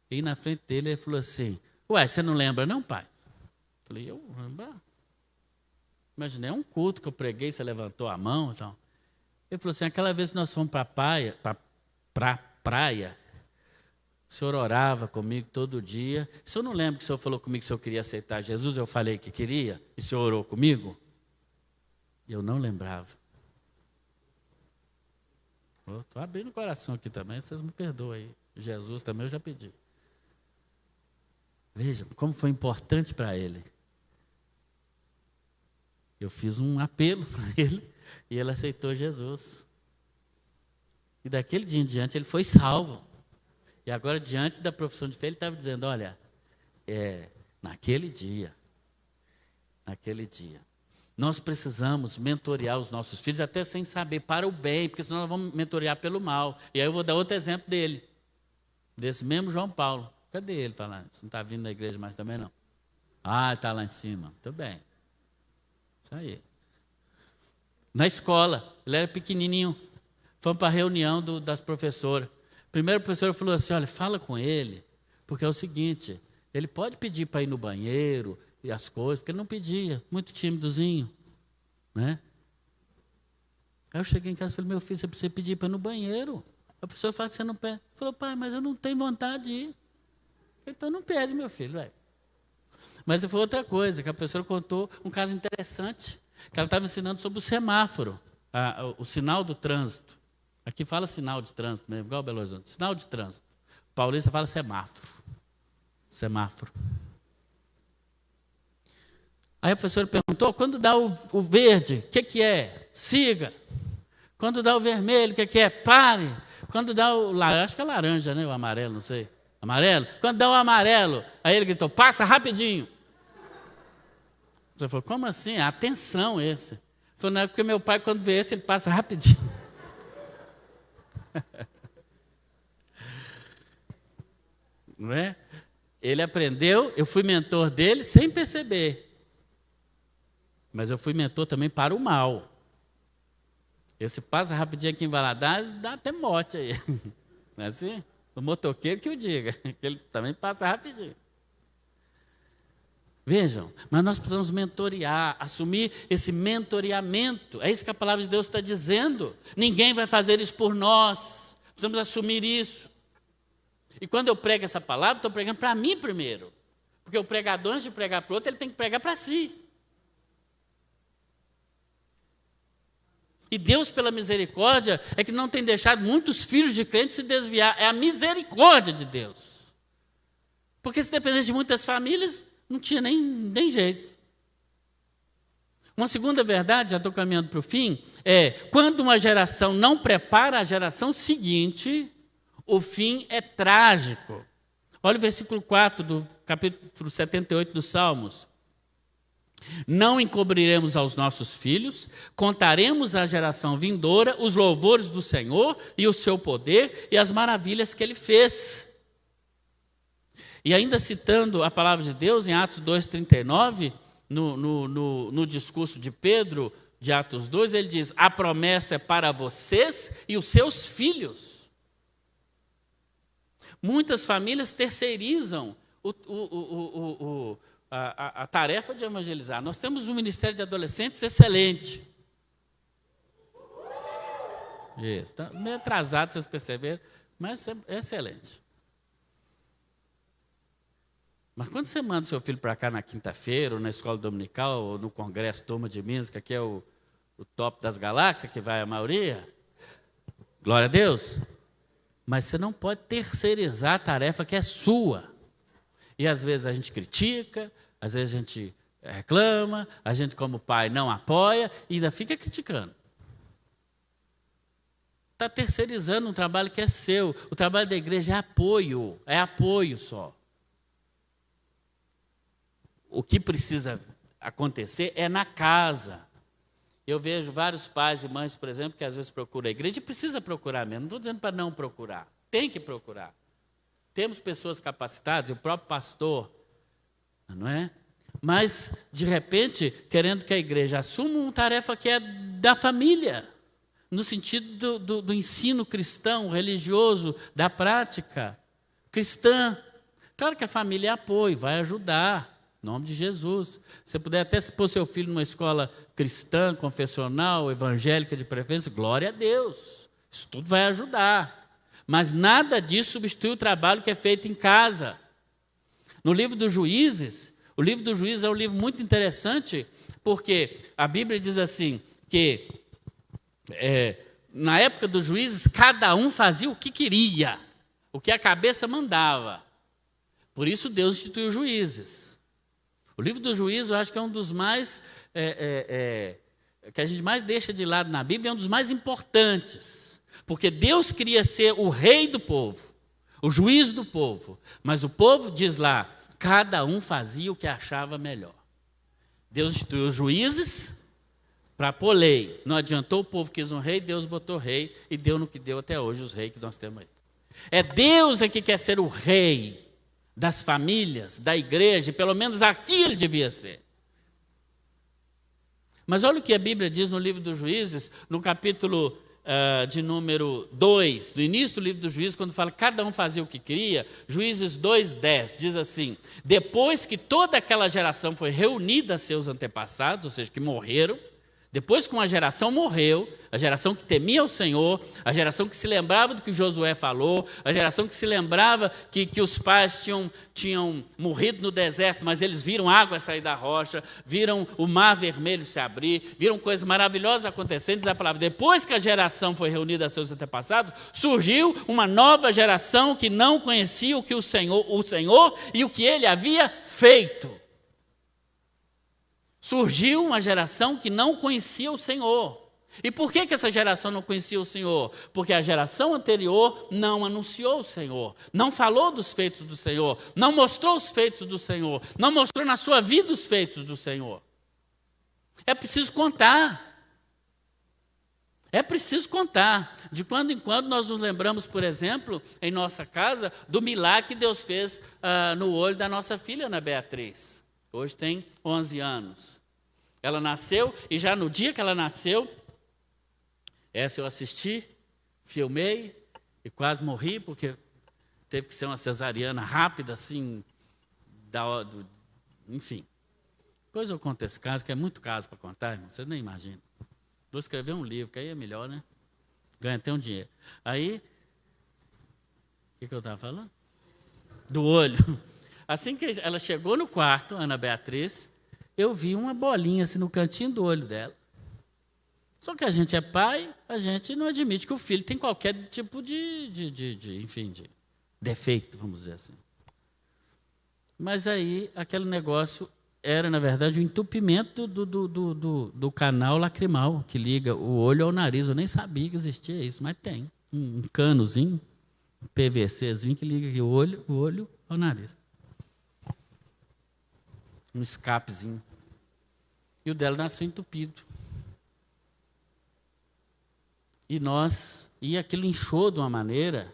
E na frente dele, ele falou assim: ué, você não lembra não, pai? Falei: eu lembro. Imaginei, um culto que eu preguei, você levantou a mão e tal. Ele falou assim: aquela vez que nós fomos para a praia, o senhor orava comigo todo dia. O senhor não lembra que o senhor falou comigo que o senhor queria aceitar Jesus? Eu falei que queria, e o senhor orou comigo? E eu não lembrava. Estou abrindo o coração aqui também, vocês me perdoem aí. Jesus também eu já pedi. Vejam como foi importante para ele. Eu fiz um apelo para ele e ele aceitou Jesus. E daquele dia em diante ele foi salvo. E agora, diante da profissão de fé, ele estava dizendo: olha, naquele dia, nós precisamos mentorear os nossos filhos, até sem saber, para o bem, porque senão nós vamos mentorear pelo mal. E aí eu vou dar outro exemplo dele, desse mesmo João Paulo. Cadê ele falando? Você não está vindo na igreja mais também, não? Ah, está lá em cima. Muito bem. Isso aí. Na escola, ele era pequenininho. Fomos para a reunião das professoras. Primeiro a professora falou assim: olha, fala com ele, porque é o seguinte, ele pode pedir para ir no banheiro e as coisas, porque ele não pedia, muito tímidozinho, né? Aí eu cheguei em casa e falei: meu filho, você precisa pedir para ir no banheiro. A professora fala que você não pede. Falou: pai, mas eu não tenho vontade de ir. Então não pede, meu filho, velho. Mas foi outra coisa, que a professora contou um caso interessante, que ela estava ensinando sobre o semáforo, o sinal do trânsito. Aqui fala sinal de trânsito mesmo, igual Belo Horizonte. Sinal de trânsito. O paulista fala semáforo. Semáforo. Aí a professora perguntou: quando dá o verde, o que é? Siga. Quando dá o vermelho, o que é? Pare. Quando dá acho que é laranja, né? O amarelo, não sei. Amarelo? Quando dá o amarelo, aí ele gritou: passa rapidinho. Você falou: como assim? Atenção esse. Ele falou: não, é porque meu pai, quando vê esse, ele passa rapidinho. Não é? Ele aprendeu, eu fui mentor dele sem perceber. Mas eu fui mentor também para o mal. Esse passa rapidinho aqui em Valadares, dá até morte aí. Não é assim? O motoqueiro que o diga, que ele também passa rapidinho. Vejam, mas nós precisamos mentorear, assumir esse mentoreamento. É isso que a palavra de Deus está dizendo. Ninguém vai fazer isso por nós. Precisamos assumir isso. E quando eu prego essa palavra, estou pregando para mim primeiro. Porque o pregador, antes de pregar para o outro, ele tem que pregar para si. E Deus, pela misericórdia, é que não tem deixado muitos filhos de crentes se desviar. É a misericórdia de Deus. Porque se dependesse de muitas famílias, não tinha nem jeito. Uma segunda verdade, já estou caminhando para o fim, é: quando uma geração não prepara a geração seguinte, o fim é trágico. Olha o versículo 4 do capítulo 78 dos Salmos. Não encobriremos aos nossos filhos, contaremos à geração vindoura os louvores do Senhor e o seu poder e as maravilhas que ele fez. E ainda citando a palavra de Deus em Atos 2,39, no discurso de Pedro, de Atos 2, ele diz: a promessa é para vocês e os seus filhos. Muitas famílias terceirizam a tarefa de evangelizar. Nós temos um ministério de adolescentes excelente. Isso, está meio atrasado, vocês perceberam, mas é excelente. Mas quando você manda seu filho para cá na quinta-feira, ou na escola dominical, ou no congresso Turma de Minas, que aqui é o top das galáxias, que vai a maioria, glória a Deus, mas você não pode terceirizar a tarefa que é sua. E às vezes a gente critica, às vezes a gente reclama, a gente como pai não apoia e ainda fica criticando. Está terceirizando um trabalho que é seu. O trabalho da igreja é apoio só. O que precisa acontecer é na casa. Eu vejo vários pais e mães, por exemplo, que às vezes procuram a igreja e precisa procurar mesmo. Não estou dizendo para não procurar. Tem que procurar. Temos pessoas capacitadas, e o próprio pastor, não é? Mas, de repente, querendo que a igreja assuma uma tarefa que é da família, no sentido do ensino cristão, religioso, da prática cristã. Claro que a família é apoio, vai ajudar, em nome de Jesus. Se você puder até pôr seu filho numa escola cristã, confessional, evangélica de preferência, glória a Deus. Isso tudo vai ajudar. Mas nada disso substitui o trabalho que é feito em casa. No livro dos Juízes, o livro dos Juízes é um livro muito interessante, porque a Bíblia diz assim, que na época dos juízes, cada um fazia o que queria, o que a cabeça mandava. Por isso Deus instituiu juízes. O livro dos Juízes, eu acho que é um dos mais, que a gente mais deixa de lado na Bíblia, é um dos mais importantes. Porque Deus queria ser o rei do povo, o juiz do povo. Mas o povo, diz lá, cada um fazia o que achava melhor. Deus instituiu os juízes para pôr lei. Não adiantou, o povo quis um rei, Deus botou rei e deu no que deu até hoje os reis que nós temos aí. É Deus que quer ser o rei das famílias, da igreja, e pelo menos aqui ele devia ser. Mas olha o que a Bíblia diz no livro dos Juízes, no capítulo de número 2, no início do livro dos Juízes, quando fala que cada um fazia o que queria, Juízes 2:10, diz assim, depois que toda aquela geração foi reunida a seus antepassados, ou seja, que morreram, depois que uma geração morreu, a geração que temia o Senhor, a geração que se lembrava do que Josué falou, a geração que se lembrava que os pais tinham morrido no deserto, mas eles viram água sair da rocha, viram o mar vermelho se abrir, viram coisas maravilhosas acontecendo, diz a palavra, depois que a geração foi reunida a seus antepassados, surgiu uma nova geração que não conhecia o Senhor e o que ele havia feito. Surgiu uma geração que não conhecia o Senhor. E por que essa geração não conhecia o Senhor? Porque a geração anterior não anunciou o Senhor, não falou dos feitos do Senhor, não mostrou os feitos do Senhor, não mostrou na sua vida os feitos do Senhor. É preciso contar. É preciso contar. De quando em quando nós nos lembramos, por exemplo, em nossa casa, do milagre que Deus fez no olho da nossa filha, Ana Beatriz. Hoje tem 11 anos. Ela nasceu e já no dia que ela nasceu, essa eu assisti, filmei e quase morri, porque teve que ser uma cesariana rápida, assim, enfim. Depois eu conto esse caso, que é muito caso para contar, irmão, vocês nem imaginam. Vou escrever um livro, que aí é melhor, né? Ganha até um dinheiro. Aí, o que eu estava falando? Do olho. Assim que ela chegou no quarto, Ana Beatriz, eu vi uma bolinha assim no cantinho do olho dela. Só que a gente é pai, a gente não admite que o filho tem qualquer tipo de defeito, vamos dizer assim. Mas aí, aquele negócio era, na verdade, o entupimento do canal lacrimal, que liga o olho ao nariz. Eu nem sabia que existia isso, mas tem. Um canozinho, um PVCzinho que liga aqui o olho ao nariz. Um escapezinho. E o dela nasceu entupido. E aquilo inchou de uma maneira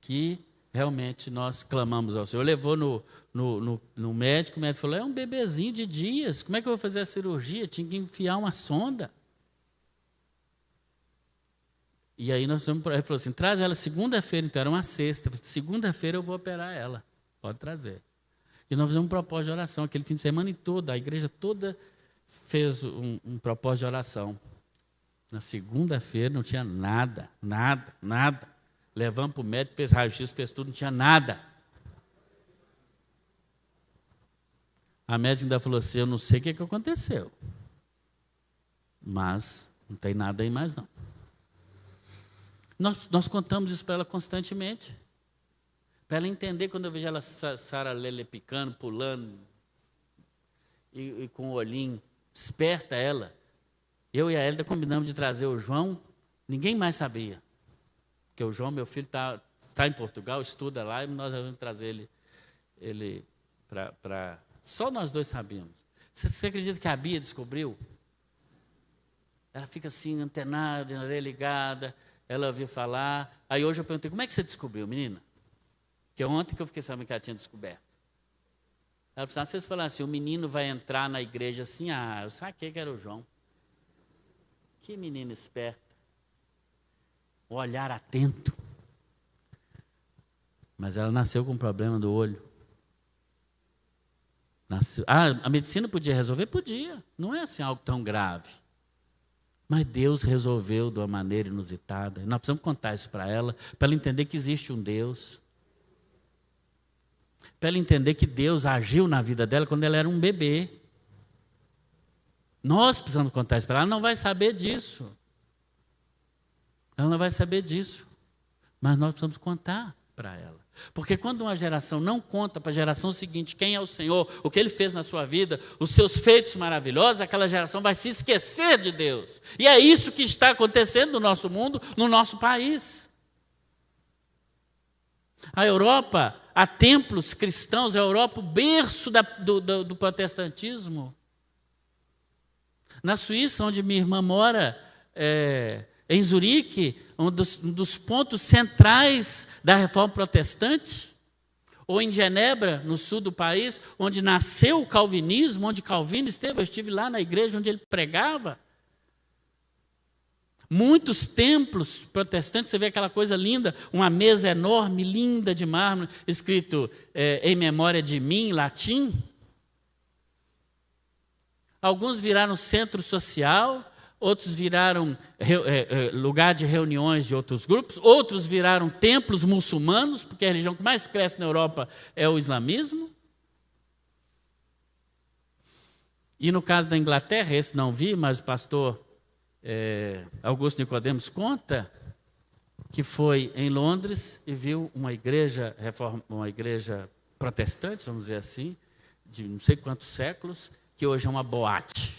que realmente nós clamamos ao Senhor. Levou no médico, o médico falou, é um bebezinho de dias, como é que eu vou fazer a cirurgia? Tinha que enfiar uma sonda. E aí ele falou assim, traz ela segunda-feira, então era uma sexta, segunda-feira eu vou operar ela, pode trazer. E nós fizemos um propósito de oração. Aquele fim de semana todo, a igreja toda fez um propósito de oração. Na segunda-feira não tinha nada. Levamos para o médico, fez raio-x, fez tudo, não tinha nada. A médica ainda falou assim, eu não sei o que aconteceu. Mas não tem nada aí mais não. Nós contamos isso para ela constantemente. Para ela entender, quando eu vejo ela picando, pulando, e com o olhinho, desperta ela. Eu e a Hélida combinamos de trazer o João, ninguém mais sabia. Porque o João, meu filho, está em Portugal, estuda lá, e nós vamos trazer ele para... Só nós dois sabíamos. Você acredita que a Bia descobriu? Ela fica assim, antenada, religada, ela ouviu falar. Aí hoje eu perguntei, como é que você descobriu, menina? Porque ontem que eu fiquei sabendo que ela tinha descoberto. Ela falou assim, vocês falaram assim, o menino vai entrar na igreja assim, eu saquei que era o João. Que menino esperto. O olhar atento. Mas ela nasceu com um problema do olho. Nasceu. A medicina podia resolver? Podia. Não é assim algo tão grave. Mas Deus resolveu de uma maneira inusitada. Nós precisamos contar isso para ela entender que existe um Deus. Para ela entender que Deus agiu na vida dela quando ela era um bebê. Nós precisamos contar isso para ela. Ela não vai saber disso. Ela não vai saber disso. Mas nós precisamos contar para ela. Porque quando uma geração não conta para a geração seguinte quem é o Senhor, o que Ele fez na sua vida, os seus feitos maravilhosos, aquela geração vai se esquecer de Deus. E é isso que está acontecendo no nosso mundo, no nosso país. A Europa, há templos cristãos, a Europa, o berço do protestantismo. Na Suíça, onde minha irmã mora, em Zurique, um dos pontos centrais da reforma protestante, ou em Genebra, no sul do país, onde nasceu o calvinismo, onde Calvino esteve, eu estive lá na igreja onde ele pregava. Muitos templos protestantes, você vê aquela coisa linda, uma mesa enorme, linda de mármore, escrito em memória de mim, em latim. Alguns viraram centro social, outros viraram lugar de reuniões de outros grupos, outros viraram templos muçulmanos, porque a religião que mais cresce na Europa é o islamismo. E no caso da Inglaterra, esse não vi, mas o pastor Augusto Nicodemos conta que foi em Londres e viu uma igreja protestante, vamos dizer assim, de não sei quantos séculos, que hoje é uma boate.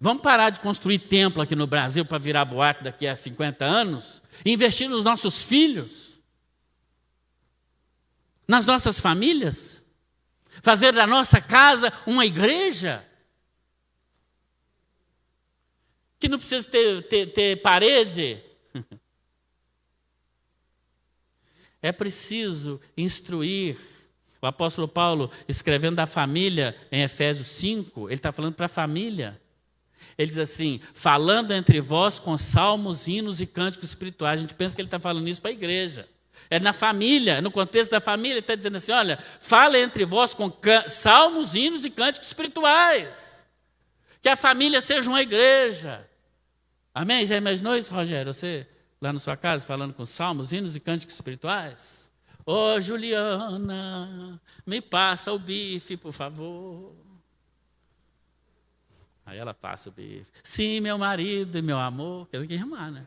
Vamos parar de construir templo aqui no Brasil para virar boate daqui a 50 anos e investir nos nossos filhos, nas nossas famílias, fazer da nossa casa uma igreja que não precisa ter parede. É preciso instruir. O apóstolo Paulo, escrevendo da família em Efésios 5, ele está falando para a família. Ele diz assim, falando entre vós com salmos, hinos e cânticos espirituais. A gente pensa que ele está falando isso para a igreja. É na família, no contexto da família, ele está dizendo assim, olha, fala entre vós com salmos, hinos e cânticos espirituais. Que a família seja uma igreja. Amém? Já imaginou isso, Rogério? Você lá na sua casa falando com salmos, hinos e cânticos espirituais? Ô, Juliana, me passa o bife, por favor. Aí ela passa o bife. Sim, meu marido e meu amor. Quer dizer que rimar, né?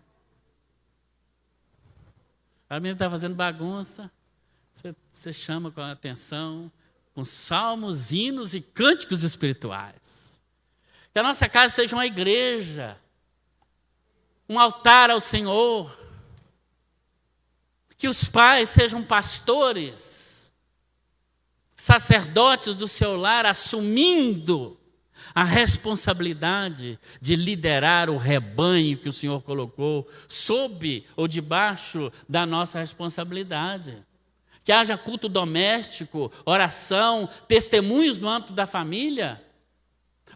A menina está fazendo bagunça. Você chama com atenção, com salmos, hinos e cânticos espirituais. Que a nossa casa seja uma igreja, um altar ao Senhor. Que os pais sejam pastores, sacerdotes do seu lar, assumindo a responsabilidade de liderar o rebanho que o Senhor colocou sob ou debaixo da nossa responsabilidade. Que haja culto doméstico, oração, testemunhos no âmbito da família.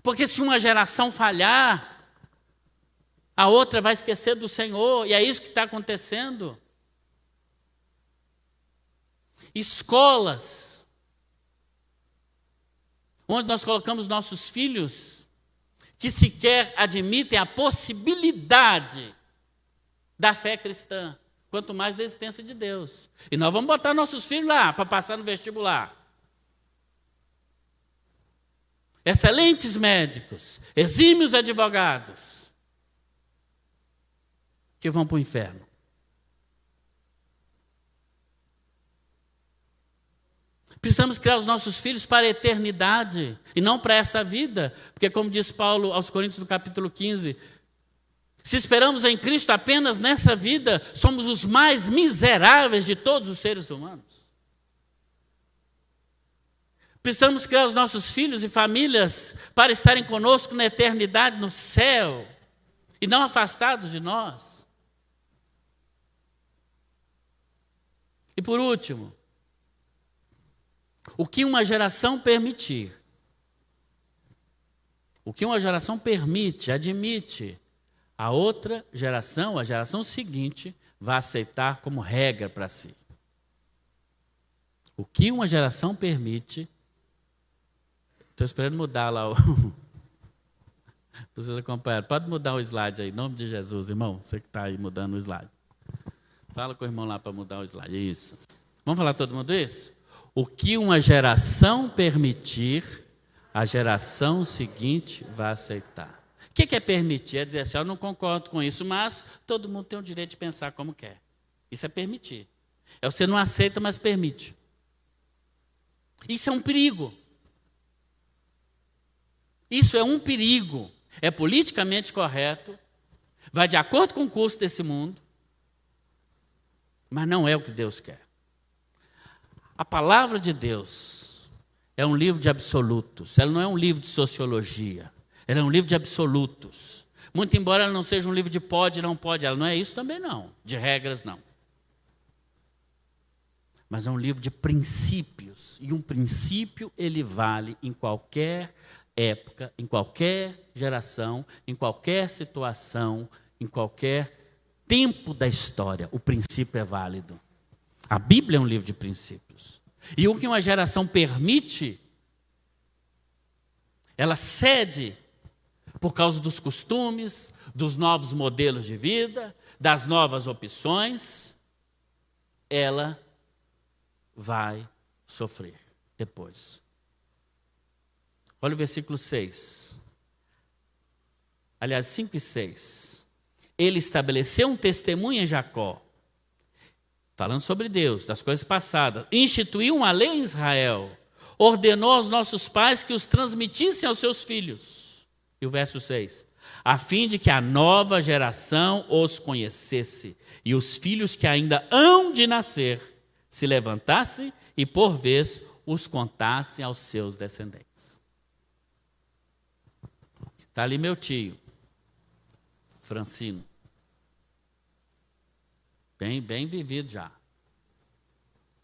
Porque se uma geração falhar, a outra vai esquecer do Senhor, e é isso que está acontecendo. escolas, onde nós colocamos nossos filhos que sequer admitem a possibilidade da fé cristã, quanto mais da existência de Deus. E nós vamos botar nossos filhos lá para passar no vestibular. Excelentes médicos, exímios advogados, que vão para o inferno. Precisamos criar os nossos filhos para a eternidade e não para essa vida, porque como diz Paulo aos Coríntios no capítulo 15, se esperamos em Cristo apenas nessa vida, somos os mais miseráveis de todos os seres humanos. Precisamos criar os nossos filhos e famílias para estarem conosco na eternidade, no céu, e não afastados de nós. E por último, o que uma geração permitir, o que uma geração permite, admite, a outra geração, a geração seguinte, vai aceitar como regra para si. O que uma geração permite. Estou esperando mudar lá o. Vocês acompanharam. Pode mudar o slide aí, em nome de Jesus, irmão. Você que está aí mudando o slide. Fala com o irmão lá para mudar o slide. Isso. Vamos falar todo mundo isso? O que uma geração permitir, a geração seguinte vai aceitar. O que é permitir? É dizer assim, eu não concordo com isso, mas todo mundo tem o direito de pensar como quer. Isso é permitir. É você não aceita, mas permite. Isso é um perigo. Isso é um perigo. É politicamente correto, vai de acordo com o curso desse mundo, mas não é o que Deus quer. A palavra de Deus é um livro de absolutos. Ela não é um livro de sociologia. Ela é um livro de absolutos. Muito embora ela não seja um livro de pode e não pode. Ela não é isso também não. De regras não. Mas é um livro de princípios. E um princípio ele vale em qualquer época, em qualquer geração, em qualquer situação, em qualquer tempo da história. O princípio é válido. A Bíblia é um livro de princípios. E o que uma geração permite, ela cede por causa dos costumes, dos novos modelos de vida, das novas opções, ela vai sofrer depois. Olha o versículo 6. Aliás, 5 e 6. Ele estabeleceu um testemunho em Jacó, falando sobre Deus, das coisas passadas, instituiu uma lei em Israel, ordenou aos nossos pais que os transmitissem aos seus filhos. E o verso 6, a fim de que a nova geração os conhecesse, e os filhos que ainda hão de nascer se levantassem e, por vez, os contassem aos seus descendentes. Está ali meu tio, Francino. Bem vivido já.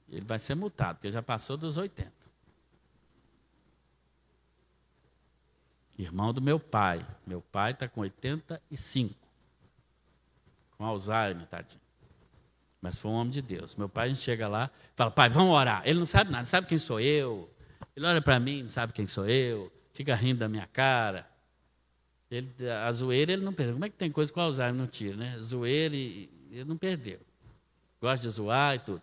Ele vai ser multado, porque já passou dos 80. Irmão do meu pai. Meu pai está com 85. Com Alzheimer, tadinho. Mas foi um homem de Deus. Meu pai, a gente chega lá e fala, pai, vamos orar. Ele não sabe nada, sabe quem sou eu. Ele olha para mim, não sabe quem sou eu. Fica rindo da minha cara. A zoeira ele não perdeu. Como é que tem coisa com Alzheimer não tira, né? Zoeira ele não perdeu. Gosta de zoar e tudo.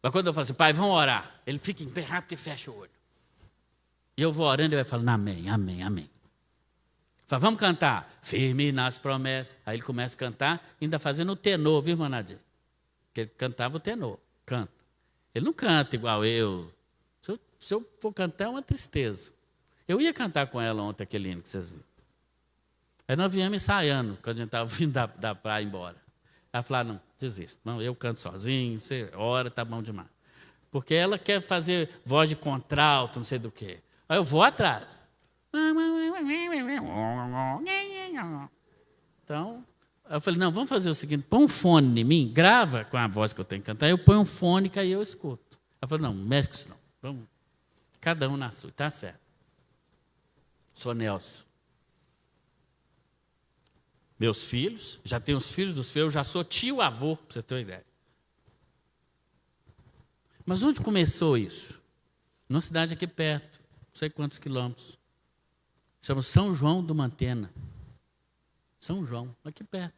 Mas quando eu falo assim, pai, vamos orar. Ele fica em pé rápido e fecha o olho. E eu vou orando e ele vai falando, amém, amém, amém. Fala, vamos cantar. Firme nas promessas. Aí ele começa a cantar, ainda fazendo o tenor, viu, irmã Nadir? Porque ele cantava o tenor, canta. Ele não canta igual eu. Se eu for cantar, é uma tristeza. Eu ia cantar com ela ontem, aquele hino que vocês viram. Aí nós viemos ensaiando, quando a gente estava vindo da praia embora. Ela falou, não, desisto. Não, eu canto sozinho, você ora, tá bom demais. Porque ela quer fazer voz de contralto, não sei do quê. Aí eu vou atrás. Então, eu falei, não, vamos fazer o seguinte, põe um fone em mim, grava com a voz que eu tenho que cantar, eu ponho um fone que aí eu escuto. Ela falou, não, mexe com isso não. Vamos, cada um na sua, tá certo. Sou Nelson. Meus filhos, já tenho os filhos dos filhos, eu já sou tio-avô, para você ter uma ideia. Mas onde começou isso? Numa cidade aqui perto, não sei quantos quilômetros. Chama São João do Mantena. São João, aqui perto.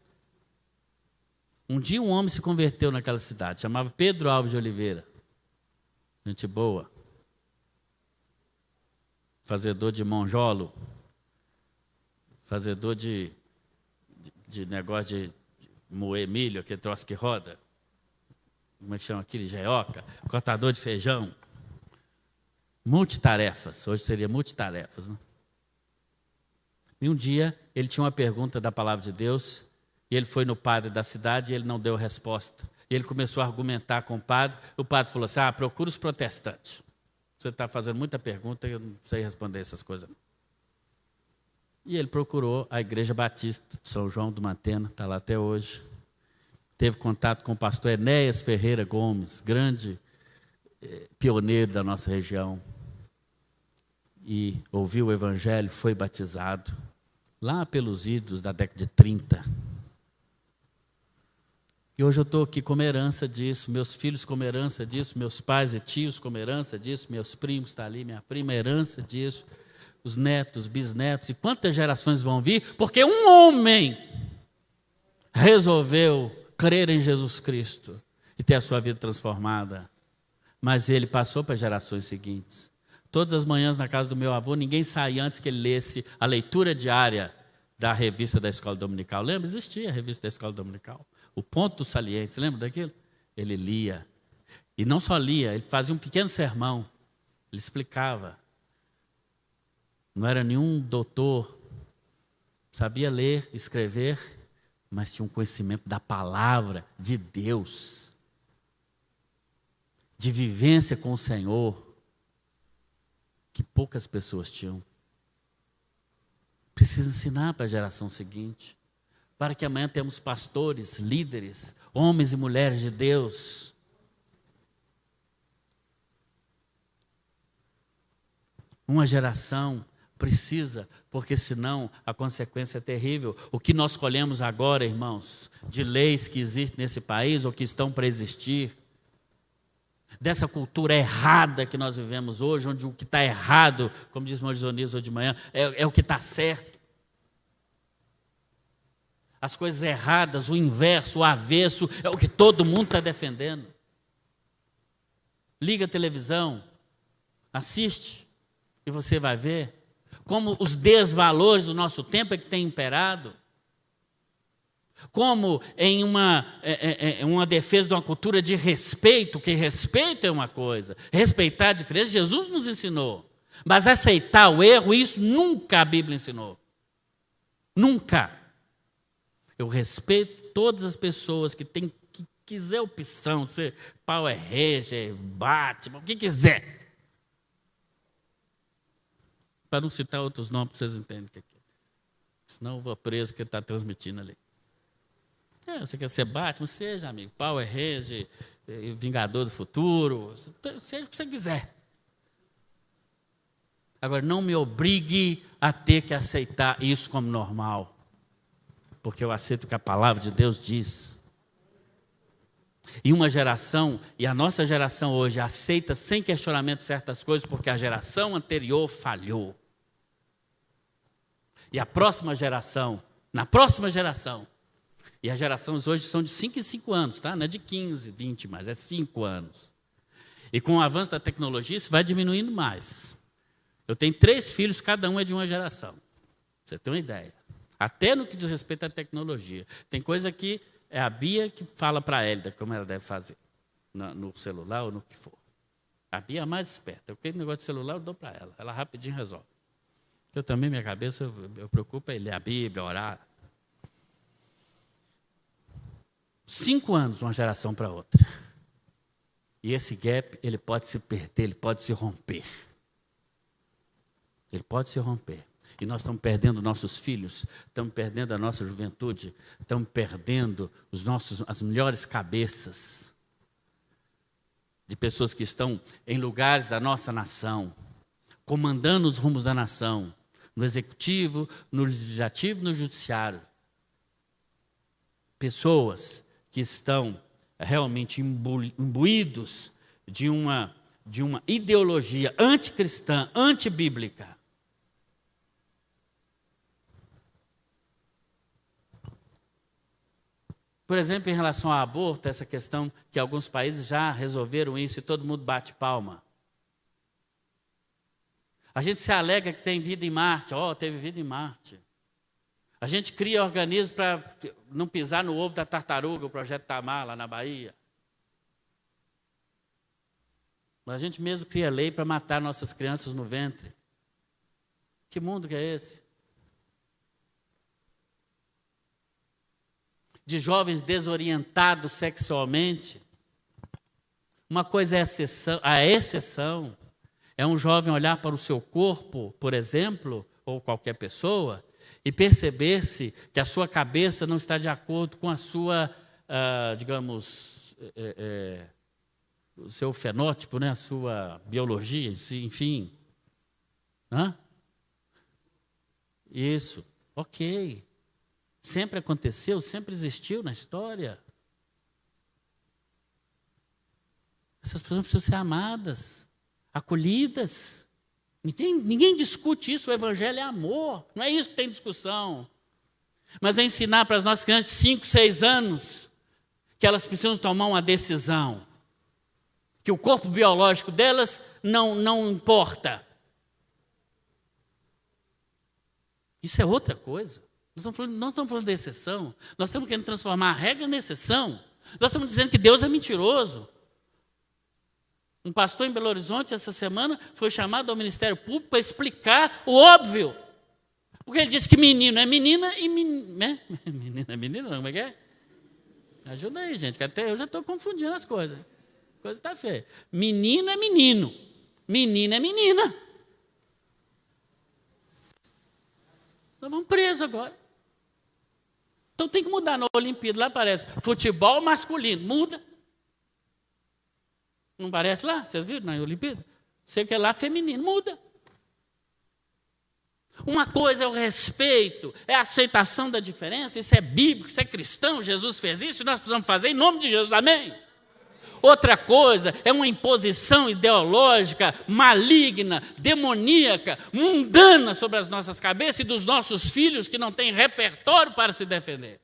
Um dia um homem se converteu naquela cidade, chamava Pedro Alves de Oliveira. Gente boa. Fazedor de monjolo. Fazedor de negócio de moer milho, aquele troço que roda. Como é que chama aquele? Geoca. Cortador de feijão. Multitarefas. Hoje seria multitarefas, né? E um dia ele tinha uma pergunta da palavra de Deus, e ele foi no padre da cidade e ele não deu resposta. E ele começou a argumentar com o padre falou assim, procura os protestantes. Você está fazendo muita pergunta e eu não sei responder essas coisas. E ele procurou a Igreja Batista de São João do Mantena, está lá até hoje. Teve contato com o pastor Enéas Ferreira Gomes, grande pioneiro da nossa região. E ouviu o Evangelho, foi batizado, lá pelos idos da década de 30. E hoje eu estou aqui como herança disso, meus filhos como herança disso, meus pais e tios como herança disso, meus primos, está ali, minha prima, herança disso, os netos, bisnetos, e quantas gerações vão vir, porque um homem resolveu crer em Jesus Cristo e ter a sua vida transformada, mas ele passou para as gerações seguintes. Todas as manhãs na casa do meu avô, ninguém saía antes que ele lesse a leitura diária da revista da Escola Dominical. Lembra? Existia a revista da Escola Dominical. O Ponto Saliente, você lembra daquilo? Ele lia. E não só lia, ele fazia um pequeno sermão. Ele explicava. Não era nenhum doutor. Sabia ler, escrever, mas tinha um conhecimento da palavra de Deus. De vivência com o Senhor. Que poucas pessoas tinham. Precisa ensinar para a geração seguinte, para que amanhã temos pastores, líderes, homens e mulheres de Deus. Uma geração precisa, porque senão a consequência é terrível. O que nós colhemos agora, irmãos, de leis que existem nesse país ou que estão para existir, dessa cultura errada que nós vivemos hoje, onde o que está errado, como diz o irmão Dionísio hoje de manhã, é o que está certo. As coisas erradas, o inverso, o avesso, é o que todo mundo está defendendo. Liga a televisão, assiste, e você vai ver como os desvalores do nosso tempo é que tem imperado. Como em uma defesa de uma cultura de respeito, que respeito é uma coisa, respeitar a diferença, Jesus nos ensinou. Mas aceitar o erro, isso nunca a Bíblia ensinou. Nunca. Eu respeito todas as pessoas que quiser opção, ser Power Ranger, Batman, o que quiser. Para não citar outros nomes, para vocês entenderem o que é. Senão eu vou preso que ele está transmitindo ali. Você quer ser Batman? Seja, amigo. Power Ranger, Vingador do Futuro, seja o que você quiser. Agora, não me obrigue a ter que aceitar isso como normal. Porque eu aceito o que a palavra de Deus diz. E uma geração, e a nossa geração hoje, aceita sem questionamento certas coisas, porque a geração anterior falhou. E a próxima geração, na próxima geração, e as gerações hoje são de 5 em 5 anos, tá? Não é de 15, 20 mais, é 5 anos. E com o avanço da tecnologia, isso vai diminuindo mais. Eu tenho 3 filhos, cada um é de uma geração. Você tem uma ideia. Até no que diz respeito à tecnologia. Tem coisa que é a Bia que fala para a Hélida como ela deve fazer, no celular ou no que for. A Bia é a mais esperta. Aquele negócio de celular eu dou para ela. Ela rapidinho resolve. Eu também, minha cabeça, eu preocupo é ler a Bíblia, orar. 5 anos, uma geração para outra. E esse gap, ele pode se perder, ele pode se romper. Ele pode se romper. E nós estamos perdendo nossos filhos, estamos perdendo a nossa juventude, estamos perdendo as melhores cabeças de pessoas que estão em lugares da nossa nação, comandando os rumos da nação, no executivo, no legislativo, no judiciário. Pessoas que estão realmente imbuídos de uma ideologia anticristã, antibíblica. Por exemplo, em relação ao aborto, essa questão que alguns países já resolveram isso e todo mundo bate palma. A gente se alega que tem vida em Marte. Teve vida em Marte. A gente cria organismos para não pisar no ovo da tartaruga, o projeto Tamar, lá na Bahia. Mas a gente mesmo cria lei para matar nossas crianças no ventre. Que mundo que é esse? De jovens desorientados sexualmente. Uma coisa é a exceção. É um jovem olhar para o seu corpo, por exemplo, ou qualquer pessoa, e perceber-se que a sua cabeça não está de acordo com a sua, digamos, o seu fenótipo, né? A sua biologia, enfim. Hã? Isso, ok. Sempre aconteceu, sempre existiu na história. Essas pessoas precisam ser amadas, acolhidas. Ninguém discute isso, o evangelho é amor. Não é isso que tem discussão. Mas é ensinar para as nossas crianças de 5, 6 anos que elas precisam tomar uma decisão. Que o corpo biológico delas não importa. Isso é outra coisa. Nós não estamos falando de exceção. Nós estamos querendo transformar a regra na exceção. Nós estamos dizendo que Deus é mentiroso. Um pastor em Belo Horizonte, essa semana, foi chamado ao Ministério Público para explicar o óbvio. Porque ele disse que menino é menina e né? Menina é menina, não, como é que é? Ajuda aí, gente, que até eu já estou confundindo as coisas. A coisa está feia. Menino é menino. Menina é menina. Nós vamos presos agora. Então tem que mudar. Na Olimpíada lá aparece futebol masculino. Muda. Não parece lá? Vocês viram na Olimpíada? Você quer lá feminino. Muda. Uma coisa é o respeito, é a aceitação da diferença. Isso é bíblico, isso é cristão. Jesus fez isso e nós precisamos fazer em nome de Jesus. Amém? Outra coisa é uma imposição ideológica, maligna, demoníaca, mundana sobre as nossas cabeças e dos nossos filhos que não têm repertório para se defender.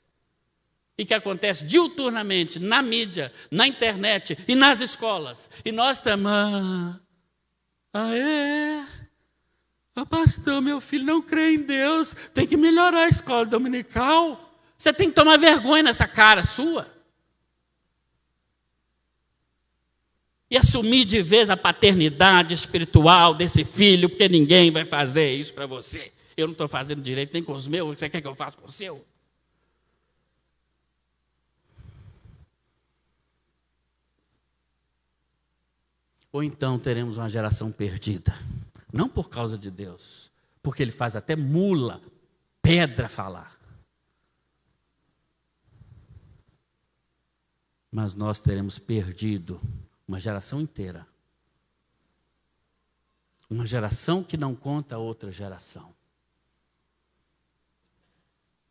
E que acontece diuturnamente na mídia, na internet e nas escolas. E nós estamos... pastor, meu filho não crê em Deus, tem que melhorar a escola dominical. Você tem que tomar vergonha nessa cara sua. E assumir de vez a paternidade espiritual desse filho, porque ninguém vai fazer isso para você. Eu não estou fazendo direito nem com os meus, você quer que eu faça com o seu? Ou então teremos uma geração perdida. Não por causa de Deus, porque Ele faz até mula, pedra falar. Mas nós teremos perdido uma geração inteira. Uma geração que não conta a outra geração.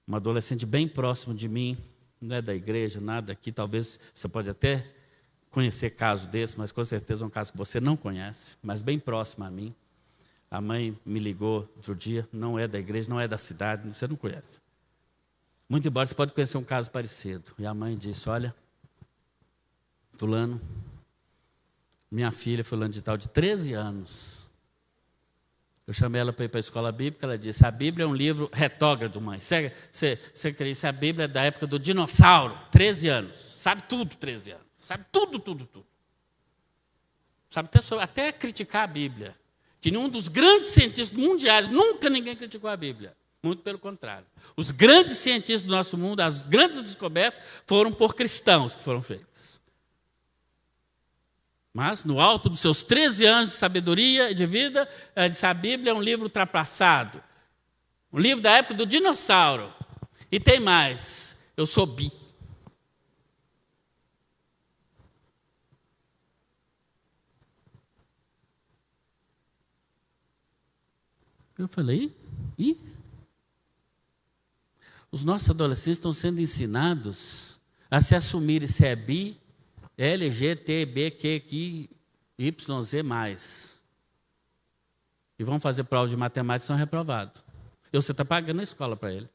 Uma adolescente bem próximo de mim, não é da igreja, nada aqui, talvez você pode até conhecer caso desse, mas com certeza é um caso que você não conhece, mas bem próximo a mim. A mãe me ligou outro dia, não é da igreja, não é da cidade, você não conhece. Muito embora você pode conhecer um caso parecido. E a mãe disse, olha, fulano, minha filha, fulano de tal, de 13 anos. Eu chamei ela para ir para a escola bíblica, ela disse, a Bíblia é um livro retrógrado, mãe. Você crê isso? A Bíblia é da época do dinossauro, 13 anos. Sabe tudo, 13 anos. Sabe tudo. Sabe até criticar a Bíblia. Que nenhum dos grandes cientistas mundiais, nunca ninguém criticou a Bíblia. Muito pelo contrário. Os grandes cientistas do nosso mundo, as grandes descobertas, foram por cristãos que foram feitas. Mas, no alto dos seus 13 anos de sabedoria e de vida, ela disse, a Bíblia é um livro ultrapassado. Um livro da época do dinossauro. E tem mais, eu sou bi. Eu falei, os nossos adolescentes estão sendo ensinados a se assumirem se é bi, LGTB, YZ+. E vão fazer prova de matemática e são reprovados. E você está pagando a escola para ele.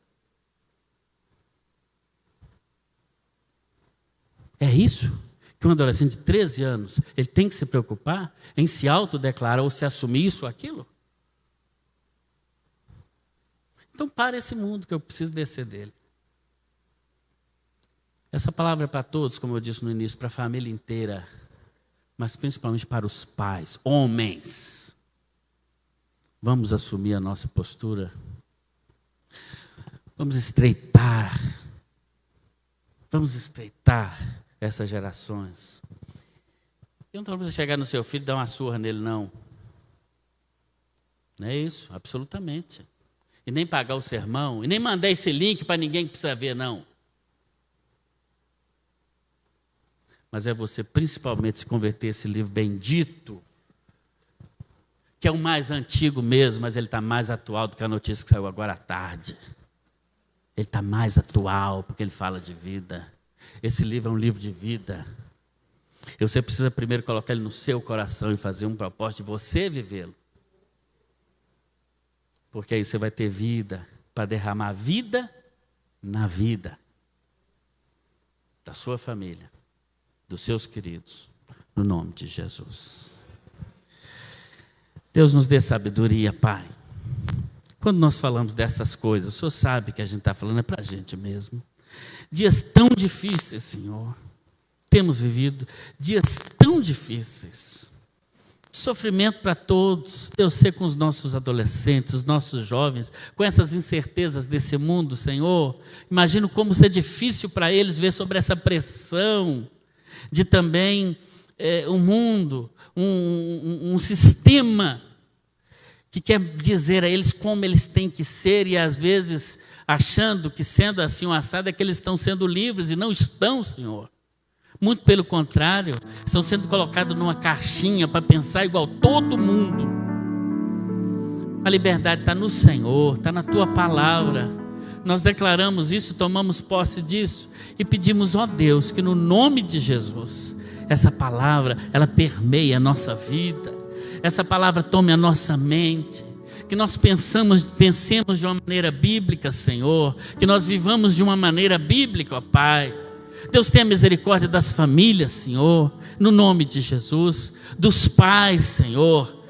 É isso que um adolescente de 13 anos, ele tem que se preocupar em se autodeclarar ou se assumir isso ou aquilo? Então para esse mundo que eu preciso descer dele. Essa palavra é para todos, como eu disse no início, para a família inteira, mas principalmente para os pais, homens. Vamos assumir a nossa postura. Vamos estreitar essas gerações. Eu não estou para você chegar no seu filho e dar uma surra nele, não. Não é isso, absolutamente. E nem pagar o sermão, e nem mandar esse link para ninguém que precisa ver, não. Mas é você principalmente se converter esse livro bendito, que é o mais antigo mesmo, mas ele está mais atual do que a notícia que saiu agora à tarde. Ele está mais atual, porque ele fala de vida. Esse livro é um livro de vida. E você precisa primeiro colocar ele no seu coração e fazer um propósito de você vivê-lo. Porque aí você vai ter vida para derramar vida na vida da sua família, dos seus queridos, no nome de Jesus. Deus nos dê sabedoria, Pai. Quando nós falamos dessas coisas, o Senhor sabe que a gente está falando é para a gente mesmo. Dias tão difíceis, Senhor. Temos vivido dias tão difíceis. Sofrimento para todos. Deus, ser com os nossos adolescentes, os nossos jovens, com essas incertezas desse mundo, Senhor. Imagino como ser difícil para eles ver sobre essa pressão de também um mundo, um sistema que quer dizer a eles como eles têm que ser e às vezes achando que sendo assim um assado é que eles estão sendo livres e não estão, Senhor. Muito pelo contrário, estão sendo colocados numa caixinha para pensar igual todo mundo. A liberdade está no Senhor, está na Tua palavra. Nós declaramos isso, tomamos posse disso e pedimos, ó Deus, que no nome de Jesus, essa palavra, ela permeie a nossa vida. Essa palavra tome a nossa mente. Que nós pensemos de uma maneira bíblica, Senhor. Que nós vivamos de uma maneira bíblica, ó Pai. Deus, tenha misericórdia das famílias, Senhor, no nome de Jesus, dos pais, Senhor.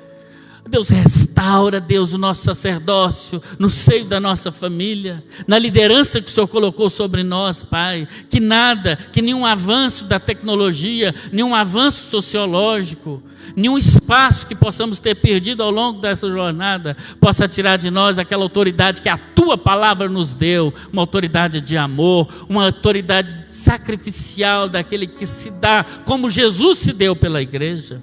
Deus, restaura, Deus, o nosso sacerdócio no seio da nossa família, na liderança que o Senhor colocou sobre nós, Pai. Que nada, que nenhum avanço da tecnologia, nenhum avanço sociológico, nenhum espaço que possamos ter perdido ao longo dessa jornada possa tirar de nós aquela autoridade que a Tua palavra nos deu, uma autoridade de amor, uma autoridade sacrificial daquele que se dá como Jesus se deu pela igreja.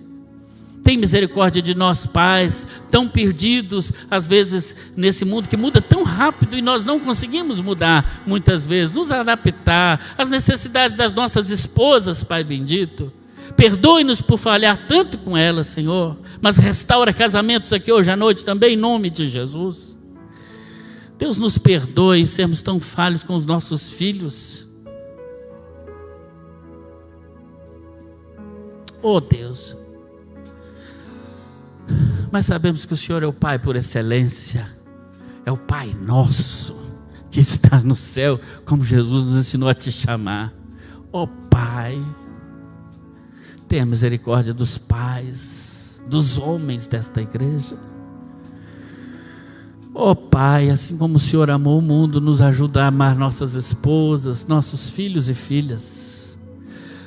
Tem misericórdia de nós, pais, tão perdidos, às vezes, nesse mundo que muda tão rápido e nós não conseguimos mudar, muitas vezes, nos adaptar às necessidades das nossas esposas, Pai bendito. Perdoe-nos por falhar tanto com elas, Senhor, mas restaura casamentos aqui hoje à noite também, em nome de Jesus. Deus, nos perdoe sermos tão falhos com os nossos filhos. Oh Deus, mas sabemos que o Senhor é o Pai por excelência, é o Pai nosso, que está no céu, como Jesus nos ensinou a te chamar. Ó Pai, tenha misericórdia dos pais, dos homens desta igreja. Ó Pai, assim como o Senhor amou o mundo, nos ajuda a amar nossas esposas, nossos filhos e filhas,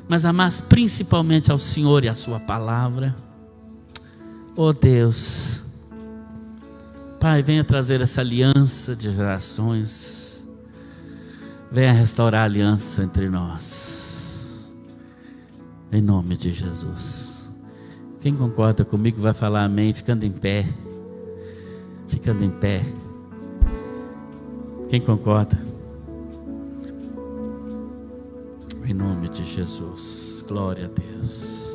mas amar principalmente ao Senhor e a sua palavra. Oh Deus, Pai, venha trazer essa aliança de gerações, venha restaurar a aliança entre nós, em nome de Jesus. Quem concorda comigo vai falar amém, ficando em pé, ficando em pé. Quem concorda? Em nome de Jesus, glória a Deus.